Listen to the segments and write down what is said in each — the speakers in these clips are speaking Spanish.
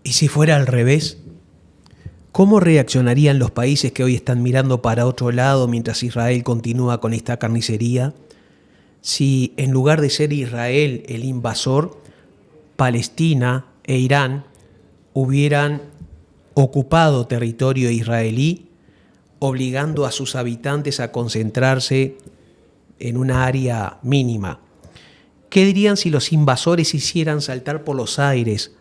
¿Y si fuera al revés? ¿Cómo reaccionarían los países que hoy están mirando para otro lado mientras Israel continúa con esta carnicería? Si en lugar de ser Israel el invasor, Palestina e Irán hubieran ocupado territorio israelí, obligando a sus habitantes a concentrarse en una área mínima. ¿Qué dirían si los invasores hicieran saltar por los aires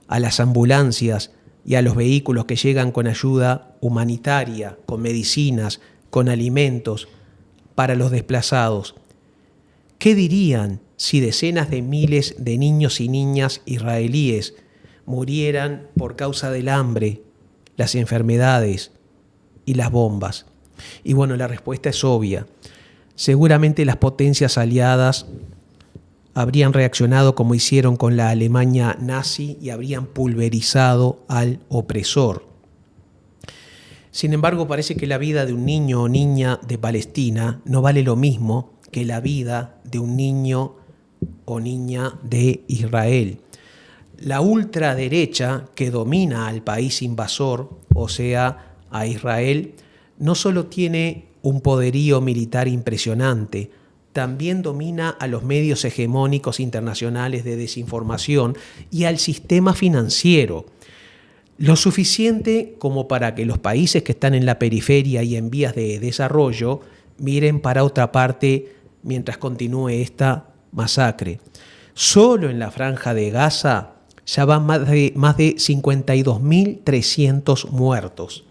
a las ambulancias y a los vehículos que llegan con ayuda humanitaria, con medicinas, con alimentos para los desplazados? ¿Qué dirían si decenas de miles de niños y niñas israelíes murieran por causa del hambre, las enfermedades y las bombas? Y bueno, la respuesta es obvia. Seguramente las potencias aliadas habrían reaccionado como hicieron con la Alemania nazi y habrían pulverizado al opresor. Sin embargo, parece que la vida de un niño o niña de Palestina no vale lo mismo que la vida de un niño o niña de Israel. La ultraderecha que domina al país invasor, o sea, a Israel, no solo tiene un poderío militar impresionante, también domina a los medios hegemónicos internacionales de desinformación y al sistema financiero, lo suficiente como para que los países que están en la periferia y en vías de desarrollo miren para otra parte mientras continúe esta masacre. Solo en la Franja de Gaza ya van más de 52.300 muertos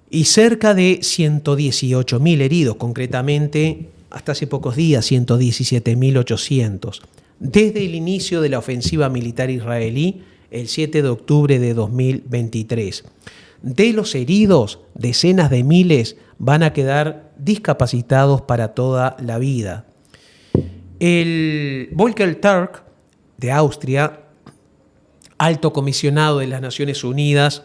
y cerca de 118.000 heridos, concretamente hasta hace pocos días 117.800. Desde el inicio de la ofensiva militar israelí, el 7 de octubre de 2023. De los heridos, decenas de miles van a quedar discapacitados para toda la vida. El Volker Turk de Austria, alto comisionado de las Naciones Unidas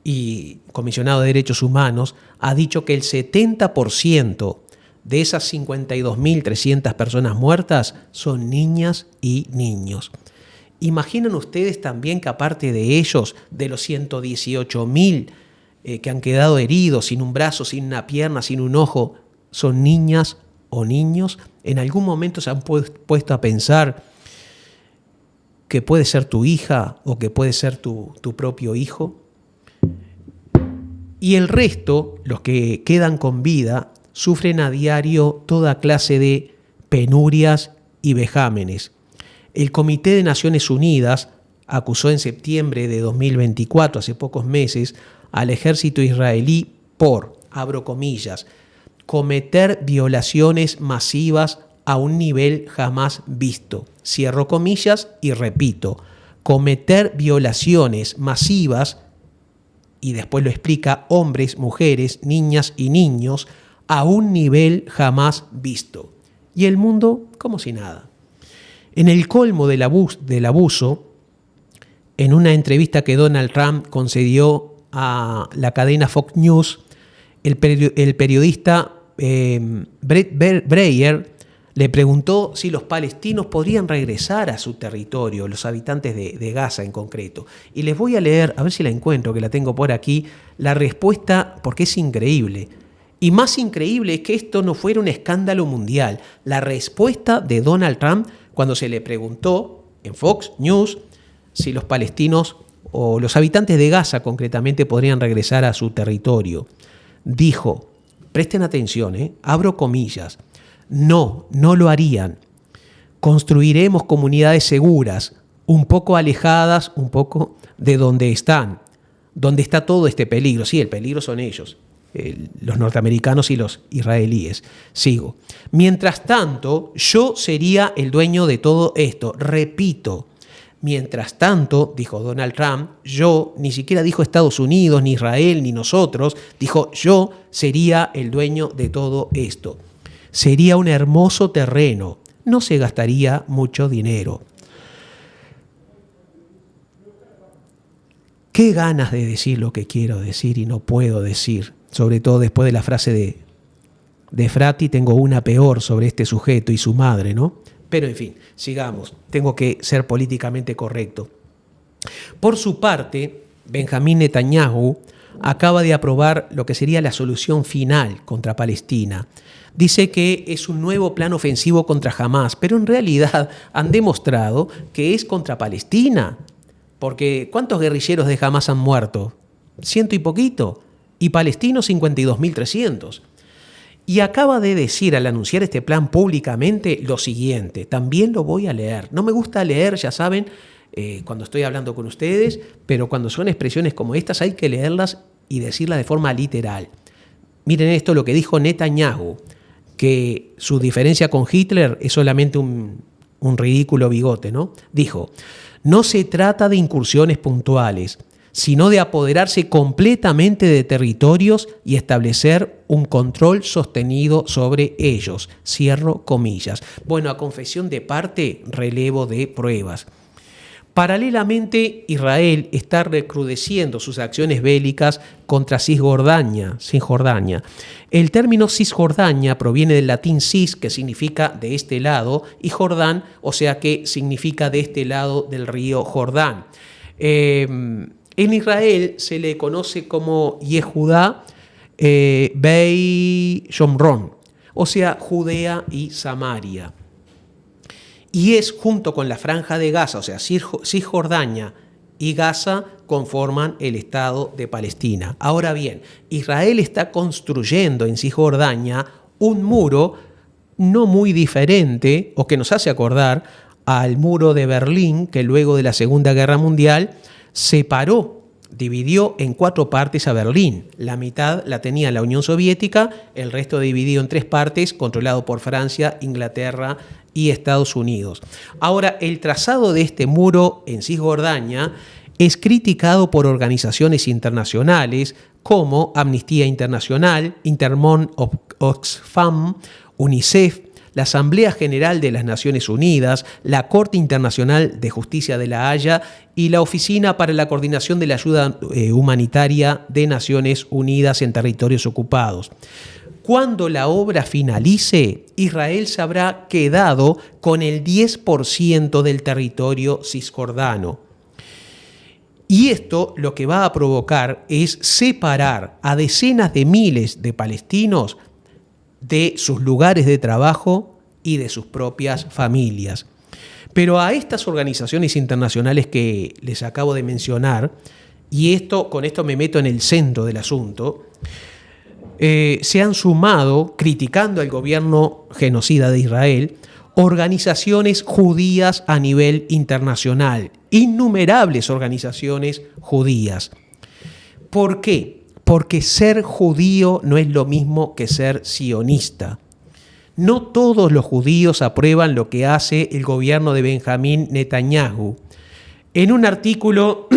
y comisionado de Derechos Humanos, ha dicho que el 70% de esas 52.300 personas muertas son niñas y niños. ¿Imaginan ustedes también que aparte de ellos, de los 118.000 que han quedado heridos, sin un brazo, sin una pierna, sin un ojo, son niñas o niños? ¿En algún momento se han puesto a pensar que puede ser tu hija o que puede ser tu propio hijo? Y el resto, los que quedan con vida, sufren a diario toda clase de penurias y vejámenes. El Comité de Naciones Unidas acusó en septiembre de 2024, hace pocos meses, al ejército israelí por, abro comillas, cometer violaciones masivas a un nivel jamás visto. Cierro comillas y repito, cometer violaciones masivas, y después lo explica, hombres, mujeres, niñas y niños, a un nivel jamás visto. Y el mundo como si nada. En el colmo del abuso, en una entrevista que Donald Trump concedió a la cadena Fox News, el periodista Brett Breyer le preguntó si los palestinos podrían regresar a su territorio, los habitantes de Gaza en concreto. Y les voy a leer, a ver si la encuentro, que la tengo por aquí, la respuesta, porque es increíble. Y más increíble es que esto no fuera un escándalo mundial. La respuesta de Donald Trump cuando se le preguntó en Fox News si los palestinos o los habitantes de Gaza concretamente podrían regresar a su territorio. Dijo, presten atención, abro comillas, no lo harían. Construiremos comunidades seguras, un poco alejadas, un poco de donde están, donde está todo este peligro. Sí, el peligro son ellos. Los norteamericanos y los israelíes. Sigo. Mientras tanto, yo sería el dueño de todo esto. Repito, Mientras tanto, dijo Donald Trump, yo, ni siquiera dijo Estados Unidos, ni Israel, ni nosotros, dijo yo sería el dueño de todo esto. Sería un hermoso terreno, no se gastaría mucho dinero. Qué ganas de decir lo que quiero decir y no puedo decir, sobre todo después de la frase de Frati, tengo una peor sobre este sujeto y su madre, ¿no? Pero en fin, sigamos, tengo que ser políticamente correcto. Por su parte, Benjamín Netanyahu acaba de aprobar lo que sería la solución final contra Palestina. Dice que es un nuevo plan ofensivo contra Hamás, pero en realidad han demostrado que es contra Palestina. Porque ¿cuántos guerrilleros de Hamás han muerto? 100 y poquito. Y palestinos 52.300. Y acaba de decir al anunciar este plan públicamente lo siguiente. También lo voy a leer. No me gusta leer, ya saben, cuando estoy hablando con ustedes, pero cuando son expresiones como estas hay que leerlas y decirlas de forma literal. Miren esto, lo que dijo Netanyahu, que su diferencia con Hitler es solamente un ridículo bigote, ¿no? Dijo, no se trata de incursiones puntuales, sino de apoderarse completamente de territorios y establecer un control sostenido sobre ellos. Cierro comillas. Bueno, a confesión de parte, relevo de pruebas. Paralelamente, Israel está recrudeciendo sus acciones bélicas contra Cisjordania. El término Cisjordania proviene del latín cis, que significa de este lado, y Jordán, o sea que significa de este lado del río Jordán. En Israel se le conoce como Yehudá Bey Shomron, o sea, Judea y Samaria. Y es junto con la Franja de Gaza, o sea, Cisjordania y Gaza conforman el Estado de Palestina. Ahora bien, Israel está construyendo en Cisjordania un muro no muy diferente, o que nos hace acordar al muro de Berlín, que luego de la Segunda Guerra Mundial dividió en 4 partes a Berlín. La mitad la tenía la Unión Soviética, el resto dividido en 3 partes, controlado por Francia, Inglaterra y Estados Unidos. Ahora, el trazado de este muro en Cisjordania es criticado por organizaciones internacionales como Amnistía Internacional, Intermon Oxfam, UNICEF, la Asamblea General de las Naciones Unidas, la Corte Internacional de Justicia de La Haya y la Oficina para la Coordinación de la Ayuda Humanitaria de Naciones Unidas en Territorios Ocupados. Cuando la obra finalice, Israel se habrá quedado con el 10% del territorio cisjordano. Y esto lo que va a provocar es separar a decenas de miles de palestinos de sus lugares de trabajo y de sus propias familias. Pero a estas organizaciones internacionales que les acabo de mencionar, y con esto me meto en el centro del asunto, se han sumado, criticando al gobierno genocida de Israel, organizaciones judías a nivel internacional, innumerables organizaciones judías. ¿Por qué? Porque ser judío no es lo mismo que ser sionista. No todos los judíos aprueban lo que hace el gobierno de Benjamín Netanyahu. En un artículo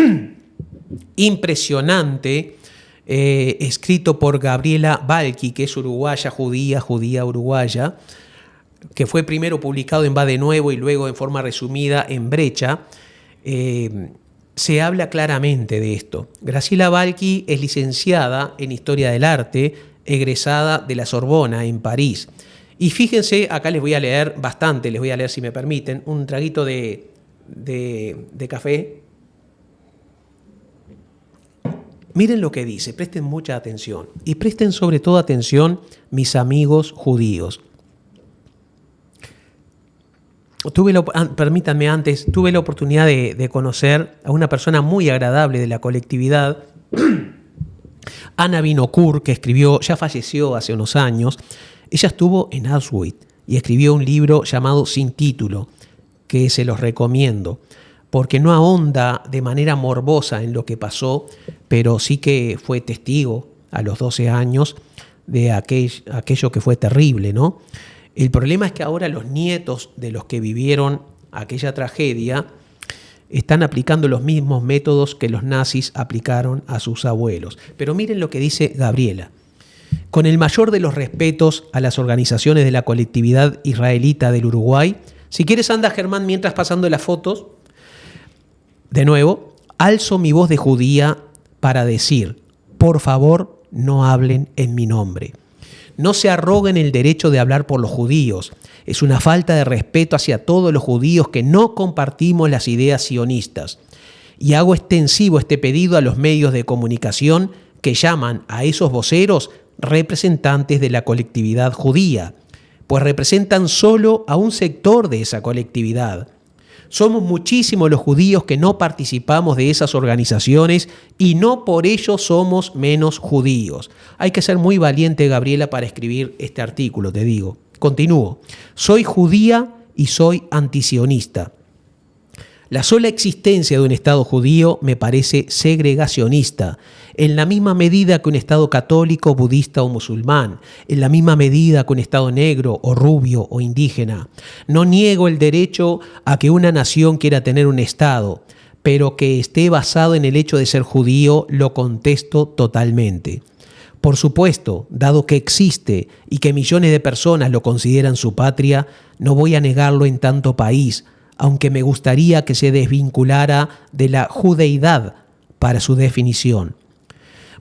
impresionante, escrito por Gabriela Balki, que es uruguaya, judía uruguaya, que fue primero publicado en Va de Nuevo y luego en forma resumida en Brecha, se habla claramente de esto. Graciela Balki es licenciada en Historia del Arte, egresada de la Sorbona en París. Y fíjense, acá les voy a leer bastante, les voy a leer si me permiten, un traguito de café. Miren lo que dice, presten mucha atención. Y presten sobre todo atención, mis amigos judíos. Permítanme antes, tuve la oportunidad de conocer a una persona muy agradable de la colectividad, Ana Vinokur, que escribió, ya falleció hace unos años. Ella estuvo en Auschwitz y escribió un libro llamado Sin Título, que se los recomiendo, porque no ahonda de manera morbosa en lo que pasó, pero sí que fue testigo a los 12 años de aquello que fue terrible, ¿no? El problema es que ahora los nietos de los que vivieron aquella tragedia están aplicando los mismos métodos que los nazis aplicaron a sus abuelos. Pero miren lo que dice Gabriela. Con el mayor de los respetos a las organizaciones de la colectividad israelita del Uruguay, si quieres anda Germán mientras pasando las fotos, de nuevo, alzo mi voz de judía para decir, por favor, no hablen en mi nombre. No se arroguen el derecho de hablar por los judíos. Es una falta de respeto hacia todos los judíos que no compartimos las ideas sionistas. Y hago extensivo este pedido a los medios de comunicación que llaman a esos voceros representantes de la colectividad judía, pues representan solo a un sector de esa colectividad. Somos muchísimos los judíos que no participamos de esas organizaciones y no por ello somos menos judíos. Hay que ser muy valiente, Gabriela, para escribir este artículo, te digo. Continúo. Soy judía y soy antisionista. La sola existencia de un Estado judío me parece segregacionista, en la misma medida que un Estado católico, budista o musulmán, en la misma medida que un Estado negro o rubio o indígena. No niego el derecho a que una nación quiera tener un Estado, pero que esté basado en el hecho de ser judío lo contesto totalmente. Por supuesto, dado que existe y que millones de personas lo consideran su patria, no voy a negarlo en tanto país, aunque me gustaría que se desvinculara de la judeidad para su definición.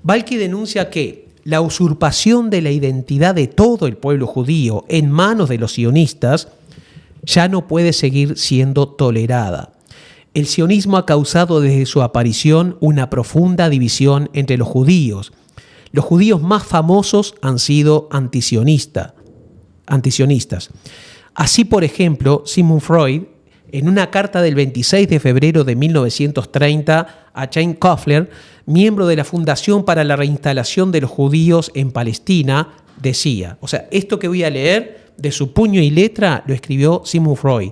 Balki denuncia que la usurpación de la identidad de todo el pueblo judío en manos de los sionistas ya no puede seguir siendo tolerada. El sionismo ha causado desde su aparición una profunda división entre los judíos. Los judíos más famosos han sido antisionistas. Así, por ejemplo, Sigmund Freud, en una carta del 26 de febrero de 1930 a Chaim Koffler, miembro de la Fundación para la Reinstalación de los Judíos en Palestina, decía, o sea, esto que voy a leer de su puño y letra lo escribió Sigmund Freud.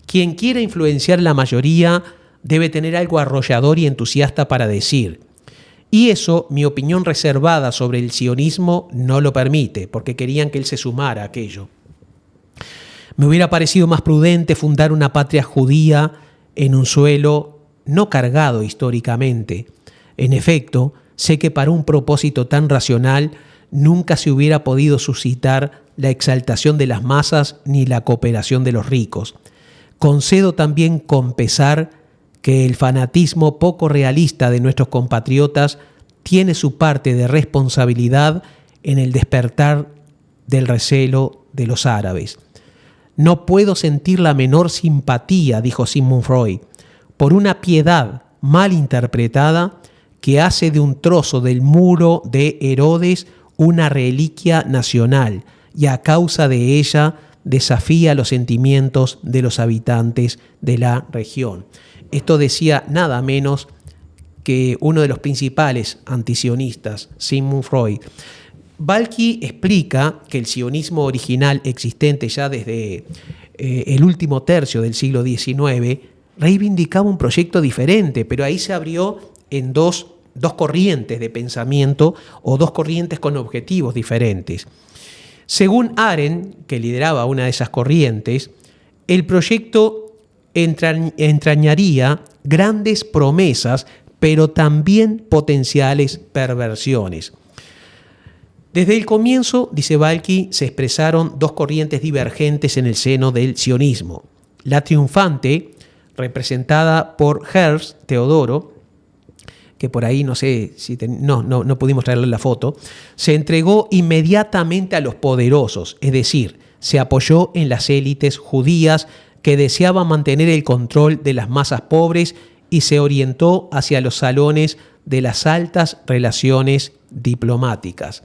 Quien quiera influenciar la mayoría debe tener algo arrollador y entusiasta para decir. Y eso, mi opinión reservada sobre el sionismo no lo permite, porque querían que él se sumara a aquello. Me hubiera parecido más prudente fundar una patria judía en un suelo no cargado históricamente. En efecto, sé que para un propósito tan racional nunca se hubiera podido suscitar la exaltación de las masas ni la cooperación de los ricos. Concedo también con pesar que el fanatismo poco realista de nuestros compatriotas tiene su parte de responsabilidad en el despertar del recelo de los árabes. No puedo sentir la menor simpatía, dijo Sigmund Freud, por una piedad mal interpretada que hace de un trozo del muro de Herodes una reliquia nacional y a causa de ella desafía los sentimientos de los habitantes de la región. Esto decía nada menos que uno de los principales antisionistas, Sigmund Freud. Balki explica que el sionismo original existente ya desde el último tercio del siglo XIX reivindicaba un proyecto diferente, pero ahí se abrió en dos corrientes de pensamiento o dos corrientes con objetivos diferentes. Según Arendt, que lideraba una de esas corrientes, el proyecto entrañaría grandes promesas, pero también potenciales perversiones. Desde el comienzo, dice Balki, se expresaron dos corrientes divergentes en el seno del sionismo. La triunfante, representada por Herzl Teodoro, que por ahí no sé si no pudimos traerle la foto, se entregó inmediatamente a los poderosos, es decir, se apoyó en las élites judías que deseaban mantener el control de las masas pobres y se orientó hacia los salones de las altas relaciones diplomáticas.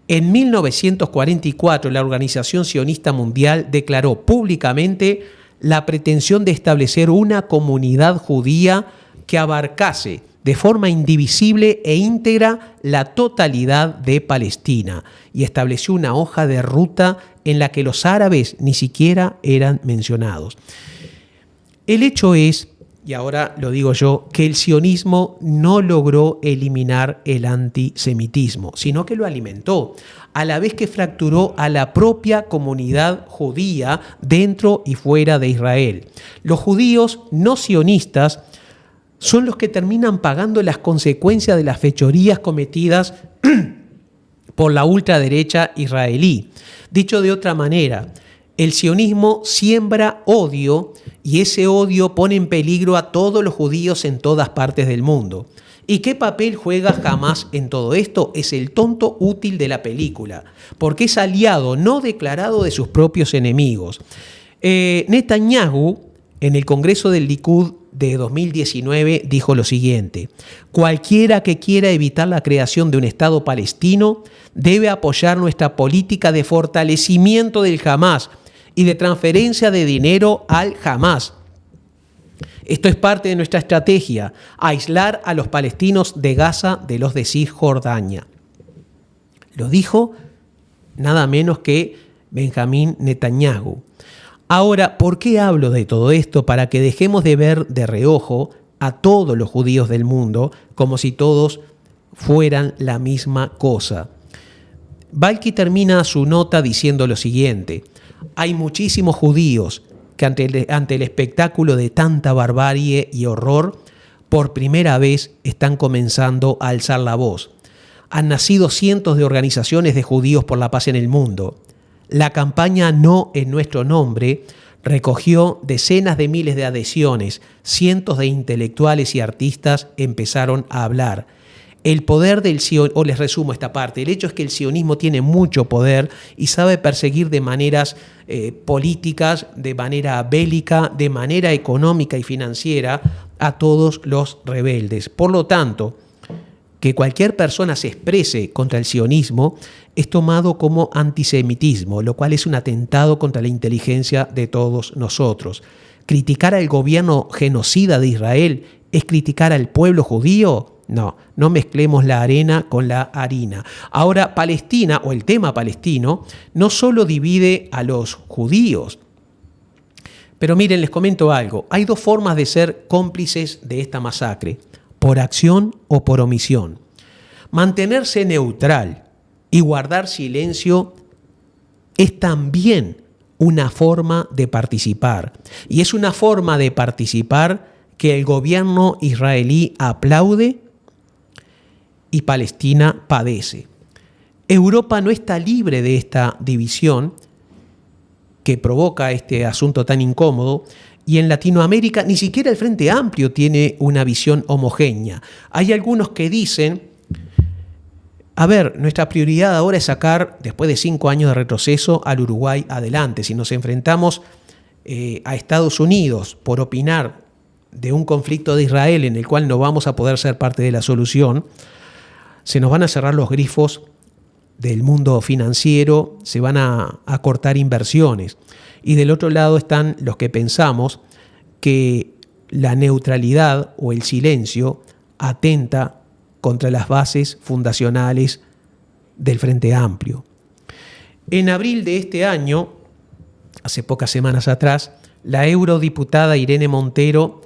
En 1944, la Organización Sionista Mundial declaró públicamente la pretensión de establecer una comunidad judía que abarcase de forma indivisible e íntegra la totalidad de Palestina y estableció una hoja de ruta en la que los árabes ni siquiera eran mencionados. El hecho es, y ahora lo digo yo, que el sionismo no logró eliminar el antisemitismo, sino que lo alimentó, a la vez que fracturó a la propia comunidad judía dentro y fuera de Israel. Los judíos no sionistas son los que terminan pagando las consecuencias de las fechorías cometidas por la ultraderecha israelí. Dicho de otra manera, el sionismo siembra odio y ese odio pone en peligro a todos los judíos en todas partes del mundo. ¿Y qué papel juega Hamás en todo esto? Es el tonto útil de la película, porque es aliado no declarado de sus propios enemigos. Netanyahu, en el Congreso del Likud de 2019, dijo lo siguiente: cualquiera que quiera evitar la creación de un Estado palestino debe apoyar nuestra política de fortalecimiento del Hamás y de transferencia de dinero al Hamás. Esto es parte de nuestra estrategia, aislar a los palestinos de Gaza de los de Cisjordania. Lo dijo nada menos que Benjamín Netanyahu. Ahora, ¿por qué hablo de todo esto? Para que dejemos de ver de reojo a todos los judíos del mundo como si todos fueran la misma cosa. Balki termina su nota diciendo lo siguiente: hay muchísimos judíos que ante el espectáculo de tanta barbarie y horror, por primera vez están comenzando a alzar la voz. Han nacido cientos de organizaciones de judíos por la paz en el mundo. La campaña No en nuestro nombre recogió decenas de miles de adhesiones, cientos de intelectuales y artistas empezaron a hablar. El poder del sionismo, o les resumo esta parte, el hecho es que el sionismo tiene mucho poder y sabe perseguir de maneras políticas, de manera bélica, de manera económica y financiera a todos los rebeldes. Por lo tanto, que cualquier persona se exprese contra el sionismo es tomado como antisemitismo, lo cual es un atentado contra la inteligencia de todos nosotros. ¿Criticar al gobierno genocida de Israel es criticar al pueblo judío? No, no mezclemos la arena con la harina. Ahora, Palestina, o el tema palestino, no solo divide a los judíos. Pero miren, les comento algo. Hay dos formas de ser cómplices de esta masacre: por acción o por omisión. Mantenerse neutral y guardar silencio es también una forma de participar. Y es una forma de participar que el gobierno israelí aplaude y Palestina padece. Europa no está libre de esta división que provoca este asunto tan incómodo, y en Latinoamérica ni siquiera el Frente Amplio tiene una visión homogénea. Hay algunos que dicen: a ver, nuestra prioridad ahora es sacar, después de 5 años de retroceso, al Uruguay adelante. Si nos enfrentamos a Estados Unidos por opinar de un conflicto de Israel en el cual no vamos a poder ser parte de la solución, se nos van a cerrar los grifos del mundo financiero, se van a cortar inversiones. Y del otro lado están los que pensamos que la neutralidad o el silencio atenta contra las bases fundacionales del Frente Amplio. En abril de este año, hace pocas semanas atrás, la eurodiputada Irene Montero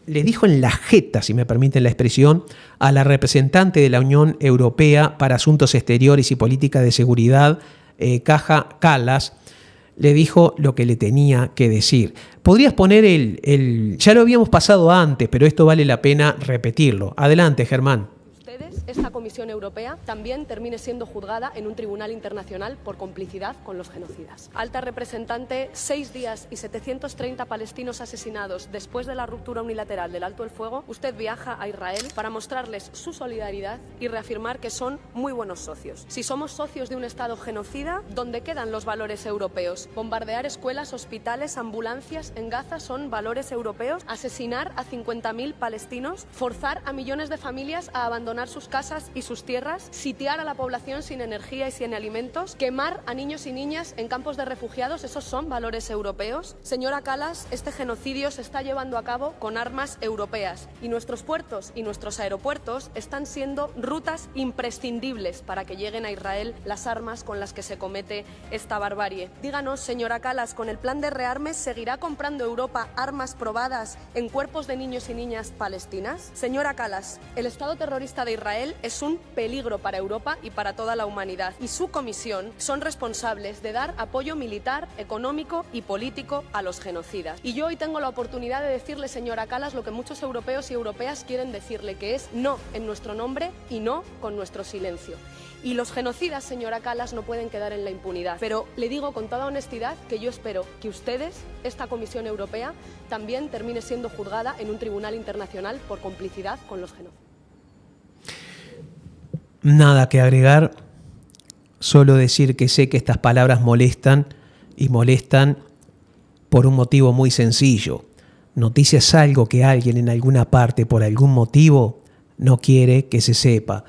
le dijo en la jeta, si me permiten la expresión, a la representante de la Unión Europea para Asuntos Exteriores y Política de Seguridad, Kaja Kallas, le dijo lo que le tenía que decir. Podrías poner ya lo habíamos pasado antes, pero esto vale la pena repetirlo. Adelante, Germán. Esta Comisión Europea también termine siendo juzgada en un tribunal internacional por complicidad con los genocidas. Alta representante, 6 días y 730 palestinos asesinados después de la ruptura unilateral del alto el fuego, usted viaja a Israel para mostrarles su solidaridad y reafirmar que son muy buenos socios. Si somos socios de un Estado genocida, ¿dónde quedan los valores europeos? Bombardear escuelas, hospitales, ambulancias en Gaza son valores europeos. Asesinar a 50.000 palestinos, forzar a millones de familias a abandonar sus casas casas y sus tierras, sitiar a la población sin energía y sin alimentos, quemar a niños y niñas en campos de refugiados. ¿Esos son valores europeos? Señora Kallas, este genocidio se está llevando a cabo con armas europeas y nuestros puertos y nuestros aeropuertos están siendo rutas imprescindibles para que lleguen a Israel las armas con las que se comete esta barbarie. Díganos, señora Kallas, ¿con el plan de rearmes seguirá comprando Europa armas probadas en cuerpos de niños y niñas palestinas? Señora Kallas, el Estado terrorista de Israel es un peligro para Europa y para toda la humanidad, y su comisión son responsables de dar apoyo militar, económico y político a los genocidas. Y yo hoy tengo la oportunidad de decirle, señora Kallas, lo que muchos europeos y europeas quieren decirle, que es no en nuestro nombre y no con nuestro silencio. Y los genocidas, señora Kallas, no pueden quedar en la impunidad. Pero le digo con toda honestidad que yo espero que ustedes, esta Comisión Europea, también termine siendo juzgada en un tribunal internacional por complicidad con los genocidas. Nada que agregar, solo decir que sé que estas palabras molestan y molestan por un motivo muy sencillo. Noticia es algo que alguien en alguna parte, por algún motivo, no quiere que se sepa.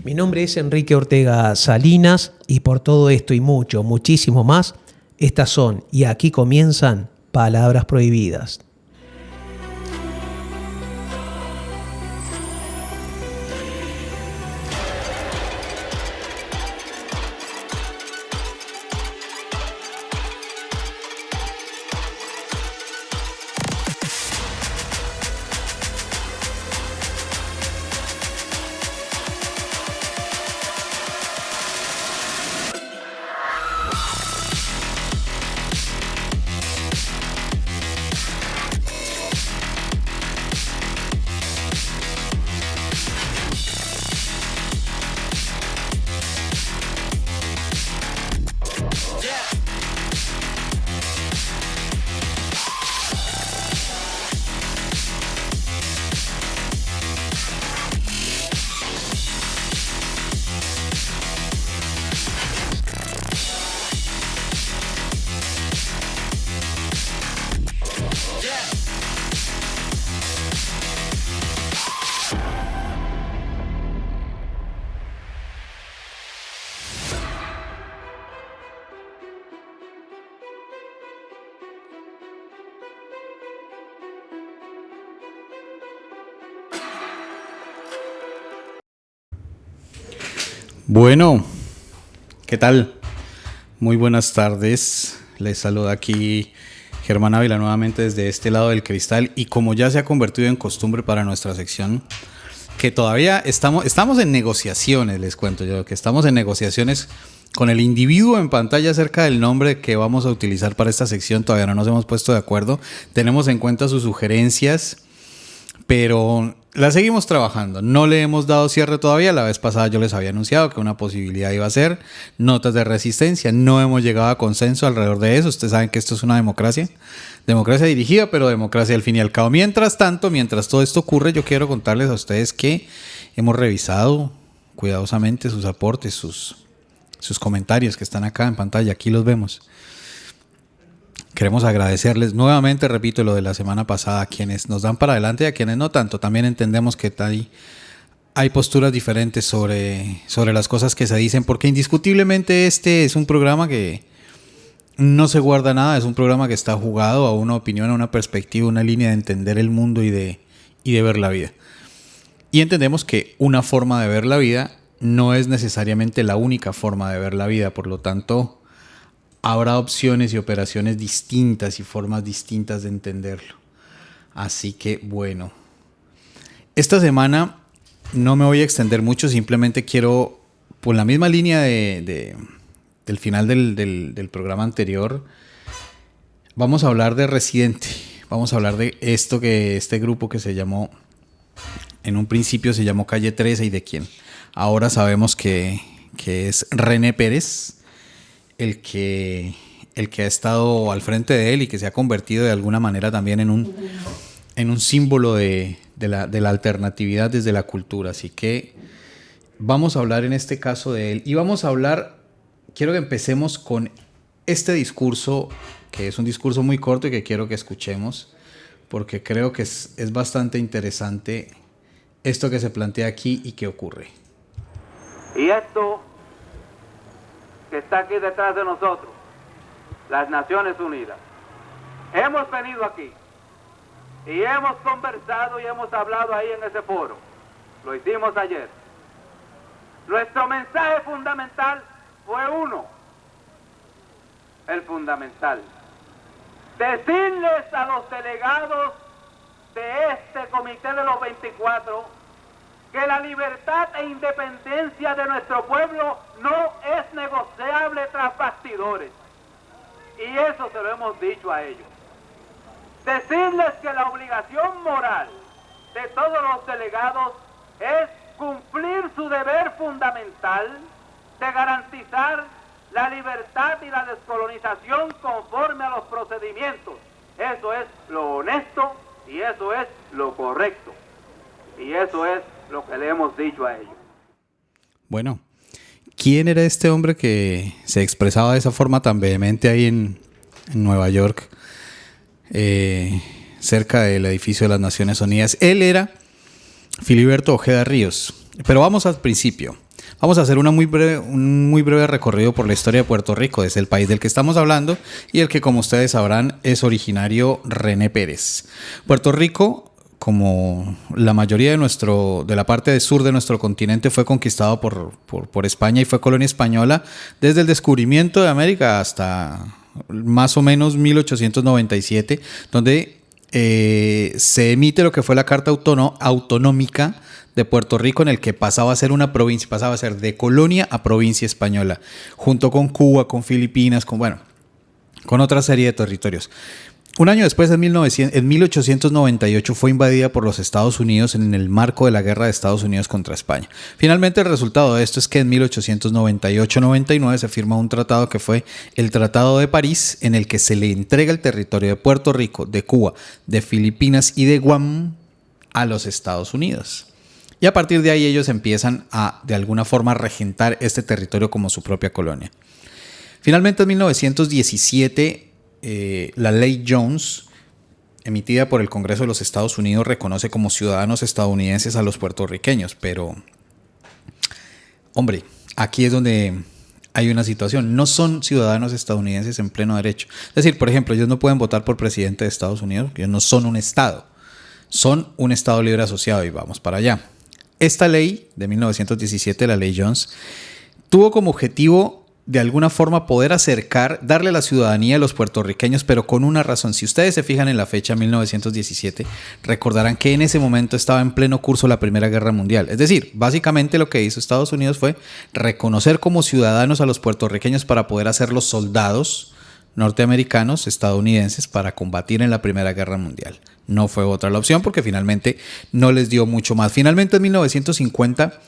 Mi nombre es Enrique Ortega Salinas y por todo esto y muchísimo más, estas son y aquí comienzan Palabras Prohibidas. Bueno, ¿qué tal? Muy buenas tardes. Les saluda aquí Germán Ávila nuevamente desde este lado del cristal, y como ya se ha convertido en costumbre para nuestra sección, que todavía estamos en negociaciones, les cuento yo, que estamos en negociaciones con el individuo en pantalla acerca del nombre que vamos a utilizar para esta sección. Todavía no nos hemos puesto de acuerdo. Tenemos en cuenta sus sugerencias, pero la seguimos trabajando. No le hemos dado cierre todavía. La vez pasada yo les había anunciado que una posibilidad iba a ser notas de resistencia. No hemos llegado a consenso alrededor de eso. Ustedes saben que esto es una democracia dirigida, pero democracia al fin y al cabo. Mientras tanto, mientras todo esto ocurre, yo quiero contarles a ustedes que hemos revisado cuidadosamente sus aportes, sus comentarios que están acá en pantalla. Aquí los vemos. Queremos agradecerles nuevamente, repito, lo de la semana pasada, a quienes nos dan para adelante y a quienes no tanto. También entendemos que hay posturas diferentes sobre las cosas que se dicen, porque indiscutiblemente este es un programa que no se guarda nada, es un programa que está jugado a una opinión, a una perspectiva, una línea de entender el mundo y de ver la vida. Y entendemos que una forma de ver la vida no es necesariamente la única forma de ver la vida, por lo tanto habrá opciones y operaciones distintas y formas distintas de entenderlo. Así que bueno, esta semana no me voy a extender mucho, simplemente quiero, por la misma línea del final del programa anterior, vamos a hablar de Residente. Vamos a hablar de este grupo que se llamó, en un principio se llamó Calle 13, y de quien ahora sabemos que es René Pérez, el que ha estado al frente de él y que se ha convertido de alguna manera también en un símbolo de la alternatividad desde la cultura. Así que vamos a hablar en este caso de él, y quiero que empecemos con este discurso, que es un discurso muy corto y que quiero que escuchemos, porque creo que es bastante interesante esto que se plantea aquí y que ocurre. Y esto que está aquí detrás de nosotros, las Naciones Unidas. Hemos venido aquí y hemos conversado y hemos hablado ahí en ese foro. Lo hicimos ayer. Nuestro mensaje fundamental fue uno, el fundamental. Decirles a los delegados de este Comité de los 24 que la libertad e independencia de nuestro pueblo no es negociable tras bastidores. Y eso se lo hemos dicho a ellos. Decirles que la obligación moral de todos los delegados es cumplir su deber fundamental de garantizar la libertad y la descolonización conforme a los procedimientos. Eso es lo honesto y eso es lo correcto. Y eso es lo que le hemos dicho a ellos. Bueno, ¿quién era este hombre que se expresaba de esa forma tan vehemente ahí en Nueva York, cerca del edificio de las Naciones Unidas? Él era Filiberto Ojeda Ríos. Pero vamos al principio. Vamos a hacer un muy breve recorrido por la historia de Puerto Rico, desde el país del que estamos hablando y el que, como ustedes sabrán, es originario René Pérez. Puerto Rico, como la mayoría de la parte del sur de nuestro continente, fue conquistado por España y fue colonia española desde el descubrimiento de América hasta más o menos 1897, donde se emite lo que fue la Carta Autonómica de Puerto Rico, en el que pasaba a ser una provincia, pasaba a ser de colonia a provincia española, junto con Cuba, con Filipinas, con otra serie de territorios. Un año después, en 1898, fue invadida por los Estados Unidos en el marco de la guerra de Estados Unidos contra España. Finalmente, el resultado de esto es que en 1898-99 se firma un tratado que fue el Tratado de París, en el que se le entrega el territorio de Puerto Rico, de Cuba, de Filipinas y de Guam a los Estados Unidos. Y a partir de ahí ellos empiezan a, de alguna forma, regentar este territorio como su propia colonia. Finalmente, en 1917, la Ley Jones, emitida por el Congreso de los Estados Unidos, reconoce como ciudadanos estadounidenses a los puertorriqueños. Pero, hombre, aquí es donde hay una situación. No son ciudadanos estadounidenses en pleno derecho. Es decir, por ejemplo, ellos no pueden votar por presidente de Estados Unidos, ellos no son un estado. Son un estado libre asociado y vamos para allá. Esta ley de 1917, la Ley Jones, tuvo como objetivo de alguna forma poder darle la ciudadanía a los puertorriqueños, pero con una razón. Si ustedes se fijan en la fecha 1917, recordarán que en ese momento estaba en pleno curso la Primera Guerra Mundial. Es decir, básicamente lo que hizo Estados Unidos fue reconocer como ciudadanos a los puertorriqueños para poder hacerlos soldados norteamericanos, estadounidenses, para combatir en la Primera Guerra Mundial. No fue otra la opción porque finalmente no les dio mucho más. Finalmente en 1950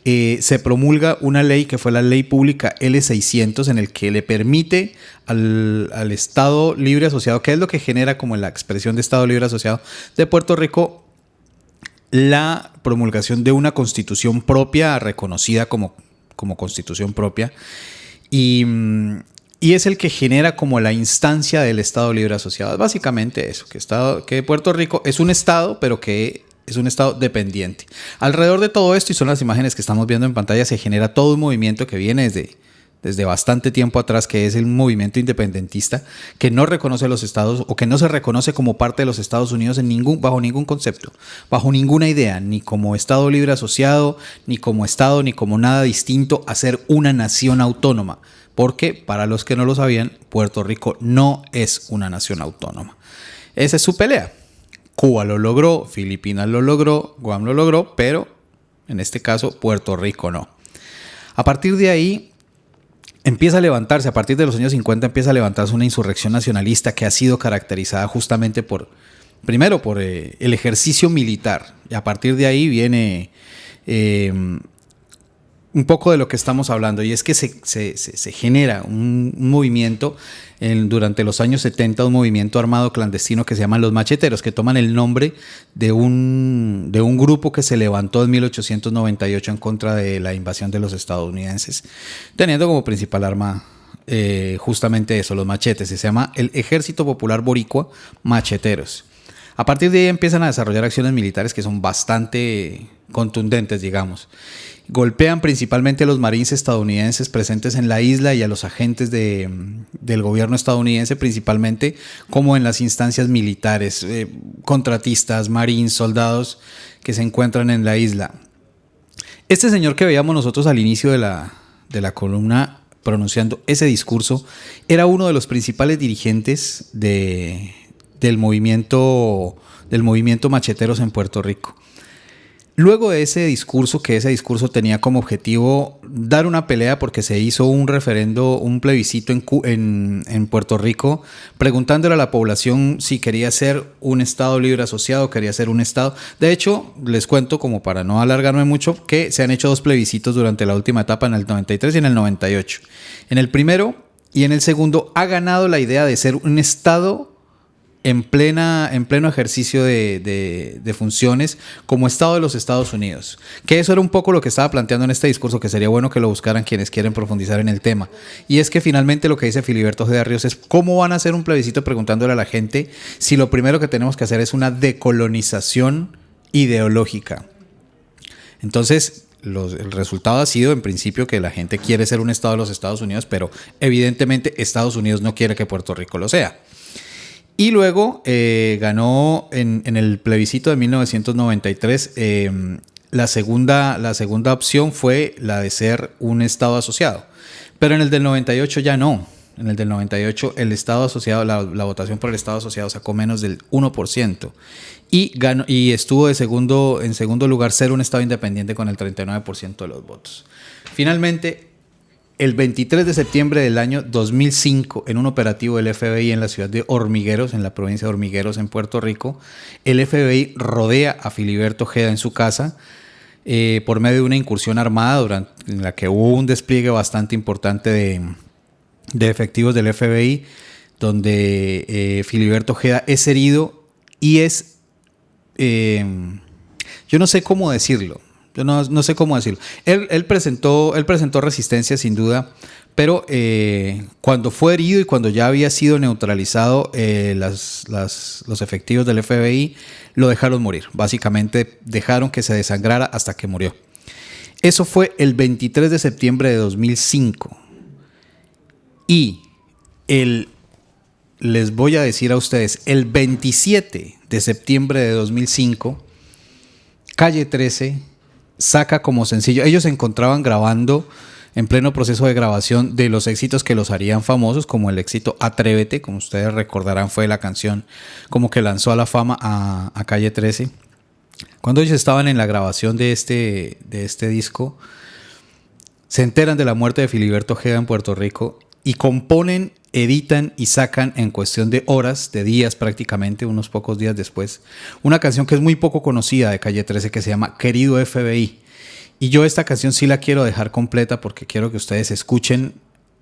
se promulga una ley que fue la Ley Pública L600, en el que le permite al Estado Libre Asociado, que es lo que genera como la expresión de Estado Libre Asociado de Puerto Rico, la promulgación de una constitución propia, reconocida como constitución propia, y es el que genera como la instancia del Estado Libre Asociado. Es básicamente eso, que Puerto Rico es un Estado, pero que es un Estado dependiente. Alrededor de todo esto, y son las imágenes que estamos viendo en pantalla, se genera todo un movimiento que viene desde bastante tiempo atrás, que es el movimiento independentista, que no reconoce a los estados, o que no se reconoce como parte de los Estados Unidos bajo ningún concepto, bajo ninguna idea, ni como Estado Libre Asociado, ni como Estado, ni como nada distinto a ser una nación autónoma. Porque, para los que no lo sabían, Puerto Rico no es una nación autónoma. Esa es su pelea. Cuba lo logró, Filipinas lo logró, Guam lo logró, pero en este caso Puerto Rico no. A partir de ahí empieza a levantarse, a partir de los años 50 empieza a levantarse una insurrección nacionalista que ha sido caracterizada justamente primero por el ejercicio militar. Y a partir de ahí viene un poco de lo que estamos hablando, y es que se genera un movimiento durante los años 70, un movimiento armado clandestino que se llaman los macheteros, que toman el nombre de un grupo que se levantó en 1898 en contra de la invasión de los estadounidenses, teniendo como principal arma justamente eso, los machetes. Se llama el Ejército Popular Boricua Macheteros. A partir de ahí empiezan a desarrollar acciones militares que son bastante contundentes, digamos. Golpean principalmente a los marines estadounidenses presentes en la isla y a los agentes del gobierno estadounidense, principalmente como en las instancias militares, contratistas, marines, soldados que se encuentran en la isla. Este señor que veíamos nosotros al inicio de la columna pronunciando ese discurso era uno de los principales dirigentes del movimiento macheteros en Puerto Rico. Luego de ese discurso tenía como objetivo dar una pelea porque se hizo un referendo, un plebiscito en Puerto Rico, preguntándole a la población si quería ser un Estado libre asociado, quería ser un Estado. De hecho, les cuento, como para no alargarme mucho, que se han hecho 2 plebiscitos durante la última etapa, en el 93 y en el 98. En el primero y en el segundo ha ganado la idea de ser un Estado en pleno ejercicio de funciones como Estado de los Estados Unidos. Que eso era un poco lo que estaba planteando en este discurso, que sería bueno que lo buscaran quienes quieren profundizar en el tema. Y es que finalmente lo que dice Filiberto Ojeda Ríos es cómo van a hacer un plebiscito preguntándole a la gente si lo primero que tenemos que hacer es una decolonización ideológica. Entonces, el resultado ha sido en principio que la gente quiere ser un Estado de los Estados Unidos, pero evidentemente Estados Unidos no quiere que Puerto Rico lo sea. Y luego ganó en el plebiscito de 1993, la segunda opción fue la de ser un Estado asociado. Pero en el del 98 ya no. En el del 98 el Estado asociado, la votación por el Estado asociado sacó menos del 1%. Y estuvo en segundo lugar ser un Estado independiente con el 39% de los votos. Finalmente, el 23 de septiembre del año 2005, en un operativo del FBI en la ciudad de Hormigueros, en la provincia de Hormigueros, en Puerto Rico, el FBI rodea a Filiberto Ojeda en su casa por medio de una incursión armada en la que hubo un despliegue bastante importante de efectivos del FBI, donde Filiberto Ojeda es herido y es... yo no sé cómo decirlo. Yo no sé cómo decirlo. Él presentó resistencia sin duda, pero cuando fue herido y cuando ya había sido neutralizado los efectivos del FBI, lo dejaron morir. Básicamente dejaron que se desangrara hasta que murió. Eso fue el 23 de septiembre de 2005. Y les voy a decir a ustedes, el 27 de septiembre de 2005, Calle 13 saca como sencillo. Ellos se encontraban grabando en pleno proceso de grabación de los éxitos que los harían famosos, como el éxito Atrévete, como ustedes recordarán, fue la canción como que lanzó a la fama a Calle 13. Cuando ellos estaban en la grabación de este disco, se enteran de la muerte de Filiberto Ojeda en Puerto Rico y componen, editan y sacan en cuestión de horas, de días prácticamente, unos pocos días después, una canción que es muy poco conocida de Calle 13 que se llama Querido FBI. Y yo esta canción sí la quiero dejar completa porque quiero que ustedes escuchen